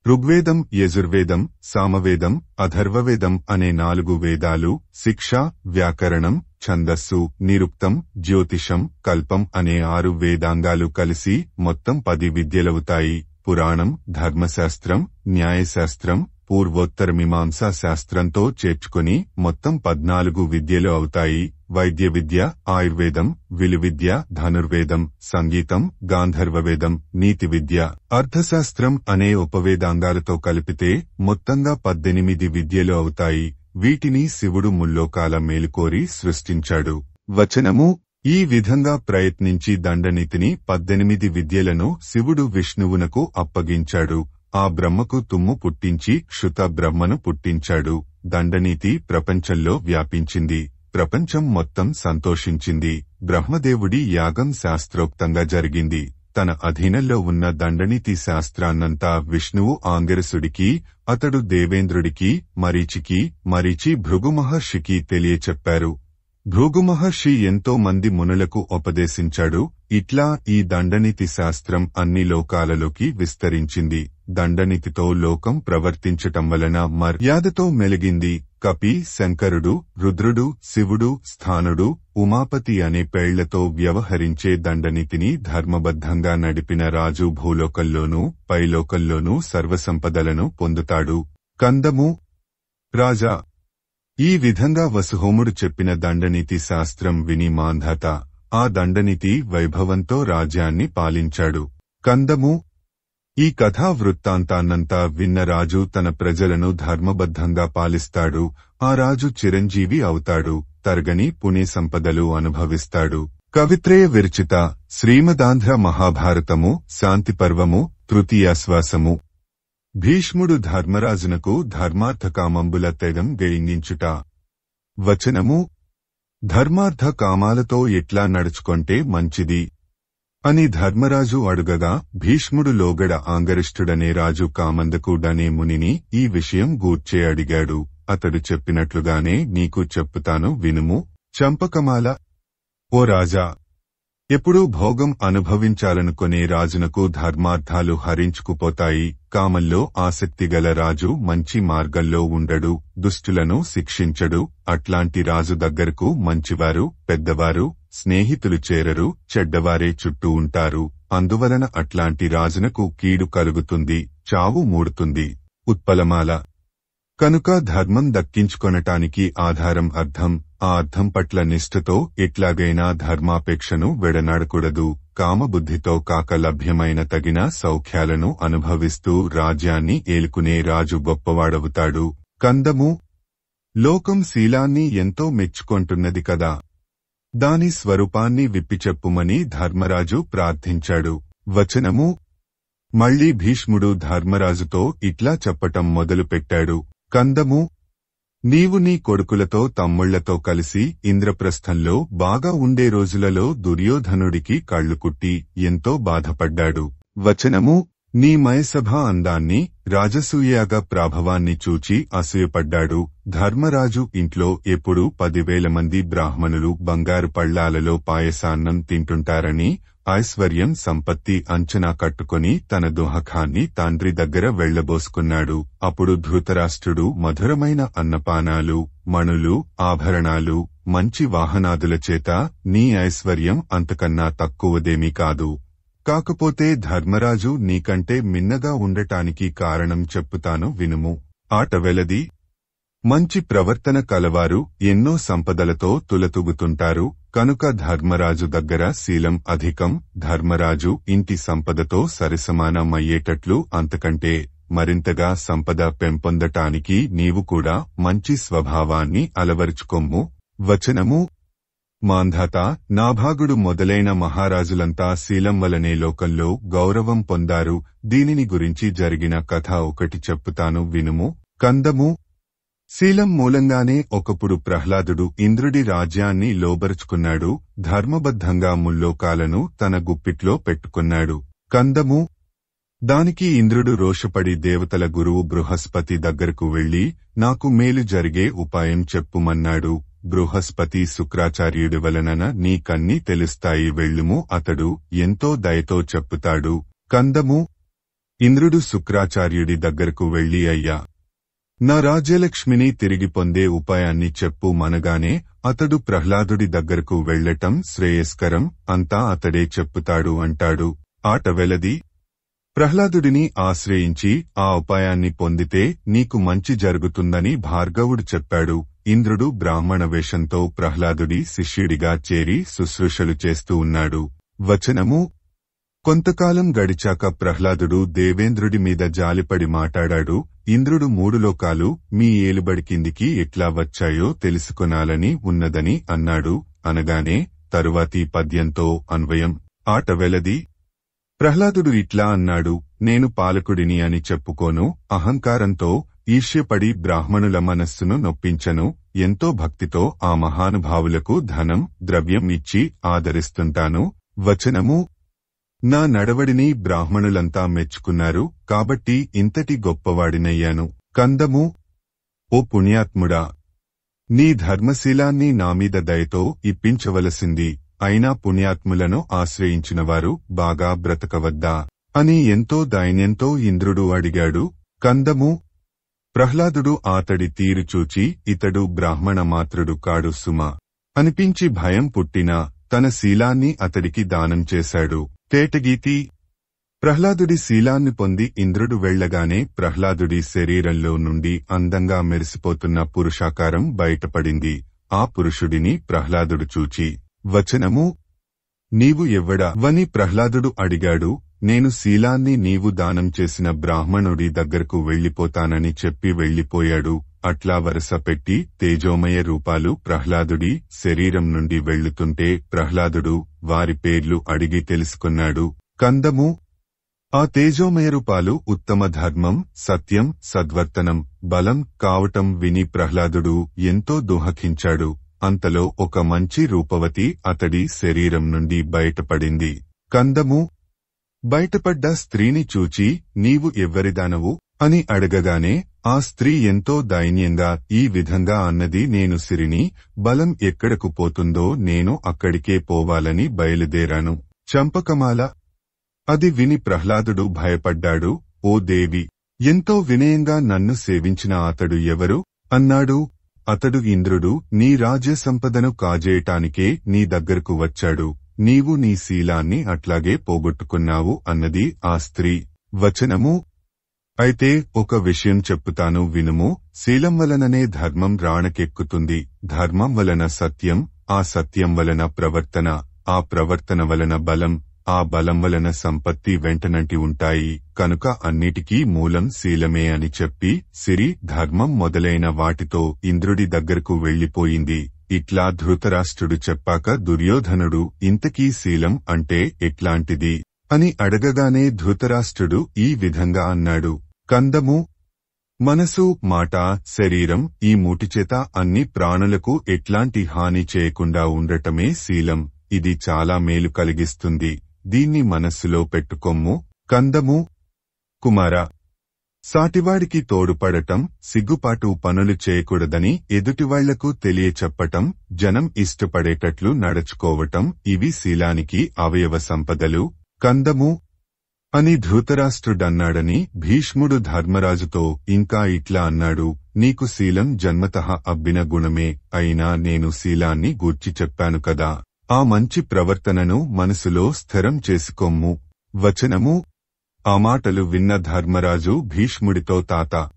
[SPEAKER 1] ఋగ్వేదం, యజుర్వేదం, సామవేదం, అథర్వవేదం అనే 4 వేదాలు, శిక్ష, వ్యాకరణం, ఛందస్సు, నిరుక్తం, జ్యోతిషం, కల్పం అనే 6 వేదాంగాలు కలిసి మొత్తం 10 విద్యలవుతాయి. పురాణం, ధర్మశాస్త్రం, న్యాయశాస్త్రం, పూర్వోత్తరమీమాంసా శాస్త్రంతో చేర్చుకుని మొత్తం 14 విద్యలు అవుతాయి. వైద్య విద్య, ఆయుర్వేదం, విలువిద్య, ధనుర్వేదం, సంగీతం, గాంధర్వవేదం, నీతి విద్య, అర్థశాస్త్రం అనే ఉపవేదాంగాలతో కలిపితే మొత్తంగా 18 విద్యలు అవుతాయి. వీటిని శివుడు ముల్లోకాల మేలుకోరి సృష్టించాడు. వచనము: ఈ విధంగా ప్రయత్నించి దండనీతిని 18 విద్యలను శివుడు విష్ణువునకు అప్పగించాడు. ఆ బ్రహ్మకు తుమ్ము పుట్టించి క్షుత బ్రహ్మను పుట్టించాడు. దండనీతి ప్రపంచంలో వ్యాపించింది. ప్రపంచం మొత్తం సంతోషించింది. బ్రహ్మదేవుడి యాగం శాస్త్రోక్తంగా జరిగింది. తన అధీనంలో ఉన్న దండనీతి శాస్త్రాన్నంతా విష్ణువు ఆంగిరసుడికి, అతడు దేవేంద్రుడికి, మరీచి భృగు మహర్షికి తెలియచెప్పారు. భృగు మహర్షి ఎంతో మంది మునులకు ఉపదేశించాడు. ఇట్లా ఈ దండనీతి శాస్త్రం అన్ని లోకాలలోకి విస్తరించింది. దండనీతితో లోకం ప్రవర్తించటం వలన మర్యాదతో మెలిగింది. కపి, శంకరుడు, రుద్రుడు, శివుడు, స్థానుడు, ఉమాపతి అనే పేళ్లతో వ్యవహరించే దండనీతిని ధర్మబద్ధంగా నడిపిన రాజు భూలోకంలోనూ పైలోకంలోనూ సర్వసంపదలను పొందుతాడు. కందము. రాజా, ఈ విధంగా వసుహోముడు చెప్పిన దండనీతి శాస్త్రం విని మాంధాత ఆ దండనీతి వైభవంతో రాజ్యాన్ని పాలించాడు. కందము. ఈ కథా వృత్తాంతాన్నంతా విన్న రాజు తన ప్రజలను ధర్మబద్ధంగా పాలిస్తాడు. ఆ రాజు చిరంజీవి అవుతాడు. తరగని పుణ్య సంపదలు అనుభవిస్తాడు. కవిత్రయ విరచిత శ్రీమదాంధ్ర మహాభారతము శాంతిపర్వము తృతీయాశ్వాసము. భీష్ముడు ధర్మరాజునకు ధర్మార్థకామంబుల తెగం గెయింగించుట. వచనము. ధర్మార్థ కామాలతో ఎట్లా నడుచుకొంటే మంచిది అని ధర్మరాజు అడుగగా భీష్ముడు లోగడ ఆంగరిష్ఠుడనే రాజు కామందకుడనే మునిని ఈ విషయం గూర్చే అడిగాడు. అతడు చెప్పినట్లుగానే నీకు చెప్పుతాను వినుము. చంపకమాల. ఓ రాజా, ఎప్పుడూ భోగం అనుభవించాలనుకునే రాజునకు ధర్మార్థాలు హరించుకుపోతాయి. కామంలో ఆసక్తిగల రాజు మంచి మార్గంలో ఉండడు, దుష్టులను శిక్షించడు. అట్లాంటి రాజు దగ్గరకు మంచివారు, పెద్దవారు, స్నేహితులు చేరరు, చెడ్డవారే చుట్టూ ఉంటారు. అందువలన అట్లాంటి రాజునకు కీడు కలుగుతుంది, చావు మూడుతుంది. ఉత్పలమాల. కనుక ధర్మం దక్కించుకొనటానికి ఆధారం అర్థం. ఆ అర్థం పట్ల నిష్ఠతో ఎట్లాగైనా ధర్మాపేక్షను వెడనాడకూడదు. కామబుద్ధితో కాక లభ్యమైన తగిన సౌఖ్యాలను అనుభవిస్తూ రాజ్యాన్ని ఏలుకునే రాజు గొప్పవాడవుతాడు. కందము. లోకం శీలాన్ని ఎంతో మెచ్చుకొంటున్నది కదా, దాని స్వరూపాన్ని విప్పిచెప్పుమని ధర్మరాజు ప్రార్థించాడు. వచనము. మళ్లీ భీష్ముడు ధర్మరాజుతో ఇట్లా చెప్పటం మొదలుపెట్టాడు. కందము. నీవు నీ కొడుకులతో తమ్ముళ్లతో కలిసి ఇంద్రప్రస్థంలో బాగా ఉండే రోజులలో దుర్యోధనుడికి కళ్లు కుట్టి ఎంతో బాధపడ్డాడు. వచనము. నీ మయసభ అందాన్ని, రాజసూయాగ ప్రాభవాన్ని చూచి అసూయపడ్డాడు. ధర్మరాజు ఇంట్లో ఎప్పుడూ 10,000 మంది బ్రాహ్మణులు బంగారు పళ్లాలలో పాయసాన్నం తింటుంటారని ఐశ్వర్యం సంపత్తి అంచనా కట్టుకుని తన దుహఖాన్ని తండ్రి దగ్గర వెళ్లబోసుకున్నాడు. అప్పుడు ధృతరాష్ట్రుడు మధురమైన అన్నపానాలు, మణులు, ఆభరణాలు, మంచి వాహనాదుల చేత నీ ఐశ్వర్యం అంతకన్నా తక్కువదేమీ కాదు. కాకపోతే ధర్మరాజు నీకంటే మిన్నగా ఉండటానికి కారణం చెప్పుతాను వినుము. ఆట వెలది. మంచి ప్రవర్తన కలవారు ఎన్నో సంపదలతో తులతూగుతుంటారు. కనుక ధర్మరాజు దగ్గర శీలం అధికం. ధర్మరాజు ఇంటి సంపదతో సరిసమానమయ్యేటట్లు అంతకంటే మరింతగా సంపద పెంపొందటానికి నీవు కూడా మంచి స్వభావాన్ని అలవరుచుకొమ్ము. వచనము. మాంధాత, నాభాగుడు మొదలైన మహారాజులంతా శీలం వలనే లోకంలో గౌరవం పొందారు. దీనిని గురించి జరిగిన కథ ఒకటి చెప్పుతాను వినుము. కందము. శీలం మూలంగానే ఒకప్పుడు ప్రహ్లాదుడు ఇంద్రుడి రాజ్యాన్ని లోబరుచుకున్నాడు. ధర్మబద్ధంగా ముల్లోకాలను తన గుప్పిట్లో పెట్టుకున్నాడు. కందము. దానికి ఇంద్రుడు రోషపడి దేవతల గురువు బృహస్పతి దగ్గరకు వెళ్లి నాకు మేలు జరిగే ఉపాయం చెప్పుమన్నాడు. బృహస్పతి శుక్రాచార్యుడి వలన నీకన్నీ తెలుస్తాయి, వెళ్ళుము, అతడు ఎంతో దయతో చెప్పుతాడు. కందము. ఇంద్రుడు శుక్రాచార్యుడి దగ్గరకు వెళ్లి అయ్యా, నా రాజ్యలక్ష్మిని తిరిగి పొందే ఉపాయాన్ని చెప్పు మనగానే అతడు ప్రహ్లాదుడి దగ్గరకు వెళ్లటం శ్రేయస్కరం, అంతా అతడే చెప్పుతాడు అంటాడు. ఆట వెలది. ప్రహ్లాదుడిని ఆశ్రయించి ఆ ఉపాయాన్ని పొందితే నీకు మంచి జరుగుతుందని భార్గవుడు చెప్పాడు. ఇంద్రుడు బ్రాహ్మణ వేషంతో ప్రహ్లాదుడి శిష్యుడిగా చేరి శుశ్రూషలు చేస్తూ ఉన్నాడు. వచనము. కొంతకాలం గడిచాక ప్రహ్లాదుడు దేవేంద్రుడి మీద జాలిపడి మాటాడాడు. ఇంద్రుడు 3 లోకాలు మీ ఏలుబడి కిందికి ఎట్లా వచ్చాయో తెలుసుకొనాలని ఉన్నదని అన్నాడు. అనగానే తరువాతి పద్యంతో అన్వయం. ఆట వెలది. ప్రహ్లాదుడు ఇట్లా అన్నాడు, నేను పాలకుడిని అని చెప్పుకోను. అహంకారంతో ఈర్ష్యపడి బ్రాహ్మణుల మనస్సును నొప్పించను. ఎంతో భక్తితో ఆ మహానుభావులకు ధనం, ద్రవ్యం ఇచ్చి ఆదరిస్తుంటాను. వచనము. నా నడవడిని బ్రాహ్మణులంతా మెచ్చుకున్నారు కాబట్టి ఇంతటి గొప్పవాడినయ్యాను. కందము. ఓ పుణ్యాత్ముడా, నీ ధర్మశీలాన్ని నామీద దయతో ఇప్పించవలసింది. అయినా పుణ్యాత్ములను ఆశ్రయించినవారు బాగా బ్రతకవద్దా అని ఎంతో దైన్యంతో ఇంద్రుడు అడిగాడు. కందము. ప్రహ్లాదుడు ఆతడి తీరు చూచి ఇతడు బ్రాహ్మణ మాత్రుడు కాడు సుమా అనిపించి భయం పుట్టినా తన శీలాన్ని అతడికి దానం చేశాడు. తేటగీతి. ప్రహ్లాదుడి శీలాన్ని పొంది ఇంద్రుడు వెళ్లగానే ప్రహ్లాదుడి శరీరంలో నుండి అందంగా మెరిసిపోతున్న పురుషాకారం బయటపడింది. ఆ పురుషుడిని ప్రహ్లాదుడు చూచి, వచనము, నీవు ఎవ్వడావని ప్రహ్లాదుడు అడిగాడు. నేను శీలాన్ని నీవు దానం చేసిన బ్రాహ్మణుడి దగ్గరకు వెళ్లిపోతానని చెప్పి వెళ్లిపోయాడు. అట్లా వరస పెట్టి తేజోమయ రూపాలు ప్రహ్లాదుడి శరీరం నుండి వెళ్లుతుంటే ప్రహ్లాదుడు వారి పేర్లు అడిగి తెలుసుకున్నాడు. కందము. ఆ తేజోమయ రూపాలు ఉత్తమ ధర్మం, సత్యం, సద్వర్తనం, బలం కావటం విని ప్రహ్లాదుడు ఎంతో దుఃఖించాడు. అంతలో ఒక మంచి రూపవతి అతడి శరీరం నుండి బయటపడింది. కందము. బయటపడ్డ స్త్రీని చూచి నీవు ఎవ్వరిదానవు అని అడగగానే ఆ స్త్రీ ఎంతో దైన్యంగా ఈ విధంగా అన్నది, నేను సిరిని, బలం ఎక్కడకు పోతుందో నేను అక్కడికే పోవాలని బయలుదేరాను. చంపకమాల. అది విని ప్రహ్లాదుడు భయపడ్డాడు. ఓ దేవి, ఎంతో వినయంగా నన్ను సేవించిన అతడు ఎవరు అన్నాడు. అతడు ఇంద్రుడు, నీ రాజ్య సంపదను కాజేయటానికే నీ దగ్గరకు వచ్చాడు. నీవు నీ శీలాన్ని అట్లాగే పోగొట్టుకున్నావు అన్నది ఆ స్త్రీ. వచనము. అయితే ఒక విషయం చెప్పుతాను వినుము. శీలం వలననే ధర్మం రాణకెక్కుతుంది. ధర్మం వలన సత్యం, ఆ సత్యం వలన ప్రవర్తన, ఆ ప్రవర్తన వలన బలం, ఆ బలం వలన సంపత్తి వెంటనంటి ఉంటాయి. కనుక అన్నిటికీ మూలం శీలమే అని చెప్పి సిరి, ధర్మం మొదలైన వాటితో ఇంద్రుడి దగ్గరకు వెళ్లిపోయింది. ఇట్లా ధృతరాష్ట్రుడు చెప్పాక దుర్యోధనుడు ఇంతకీ శీలం అంటే ఎట్లాంటిది అని అడగగానే ధృతరాష్ట్రుడు ఈ విధంగా అన్నాడు. కందము. మనసు, మాట, శరీరం ఈ మూటిచేత అన్ని ప్రాణులకు ఎట్లాంటి హాని చేయకుండా ఉండటమే శీలం. ఇది చాలా మేలు కలిగిస్తుంది. దీన్ని మనస్సులో పెట్టుకొమ్ము. కందము. కుమార. సాటివాడికి తోడుపడటం, సిగ్గుపాటు పనులు చేయకూడదని ఎదుటివాళ్లకు తెలియచెప్పటం, జనం ఇష్టపడేటట్లు నడుచుకోవటం ఇవి శీలానికి అవయవ సంపదలు. కందము. అని ధృతరాష్ట్రుడన్నాడని భీష్ముడు ధర్మరాజుతో ఇంకా ఇట్లా అన్నాడు, నీకు శీలం జన్మతః అబ్బిన గుణమే, అయినా నేను శీలాన్ని గూర్చి చెప్పాను కదా. ఆ మంచి ప్రవర్తనను మనసులో స్థిరం చేసుకోమ్ము. వచనము. ఆ మాటలు విన్న ధర్మరాజు భీష్ముడితో, తాత,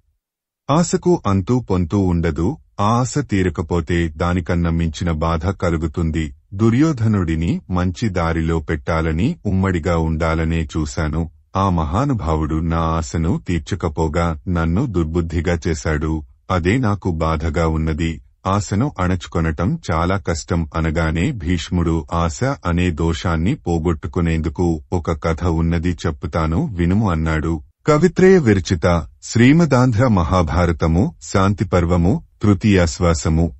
[SPEAKER 1] ఆశకు అంతూ పొంతూ ఉండదు. ఆ ఆశ తీరకపోతే దానికన్నా మించిన బాధ కలుగుతుంది. దుర్యోధనుడిని మంచి దారిలో పెట్టాలని, ఉమ్మడిగా ఉండాలనే చూశాను. ఆ మహానుభావుడు నా ఆశను తీర్చకపోగా నన్ను దుర్బుద్ధిగా చేశాడు. అదే నాకు బాధగా ఉన్నది. ఆశను అణచుకొనటం చాలా కష్టం అనగానే భీష్ముడు ఆశ అనే దోషాన్ని పోగొట్టుకునేందుకు ఒక కథ ఉన్నది చెప్పుతాను వినుము అన్నాడు. కవిత్రయ విరచిత శ్రీమదాంధ్ర మహాభారతము శాంతిపర్వము తృతీయాశ్వాసము.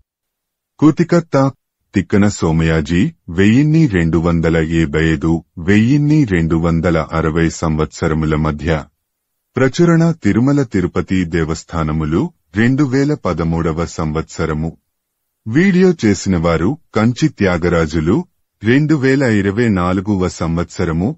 [SPEAKER 1] కృతికర్త తిక్కన సోమయాజీ 1275 1260 సంవత్సరముల మధ్య ప్రచురణ తిరుమల తిరుపతి దేవస్థానములు 2013 సంవత్సరము. వీడియో చేసినవారు కంచి త్యాగరాజులు 2024 సంవత్సరము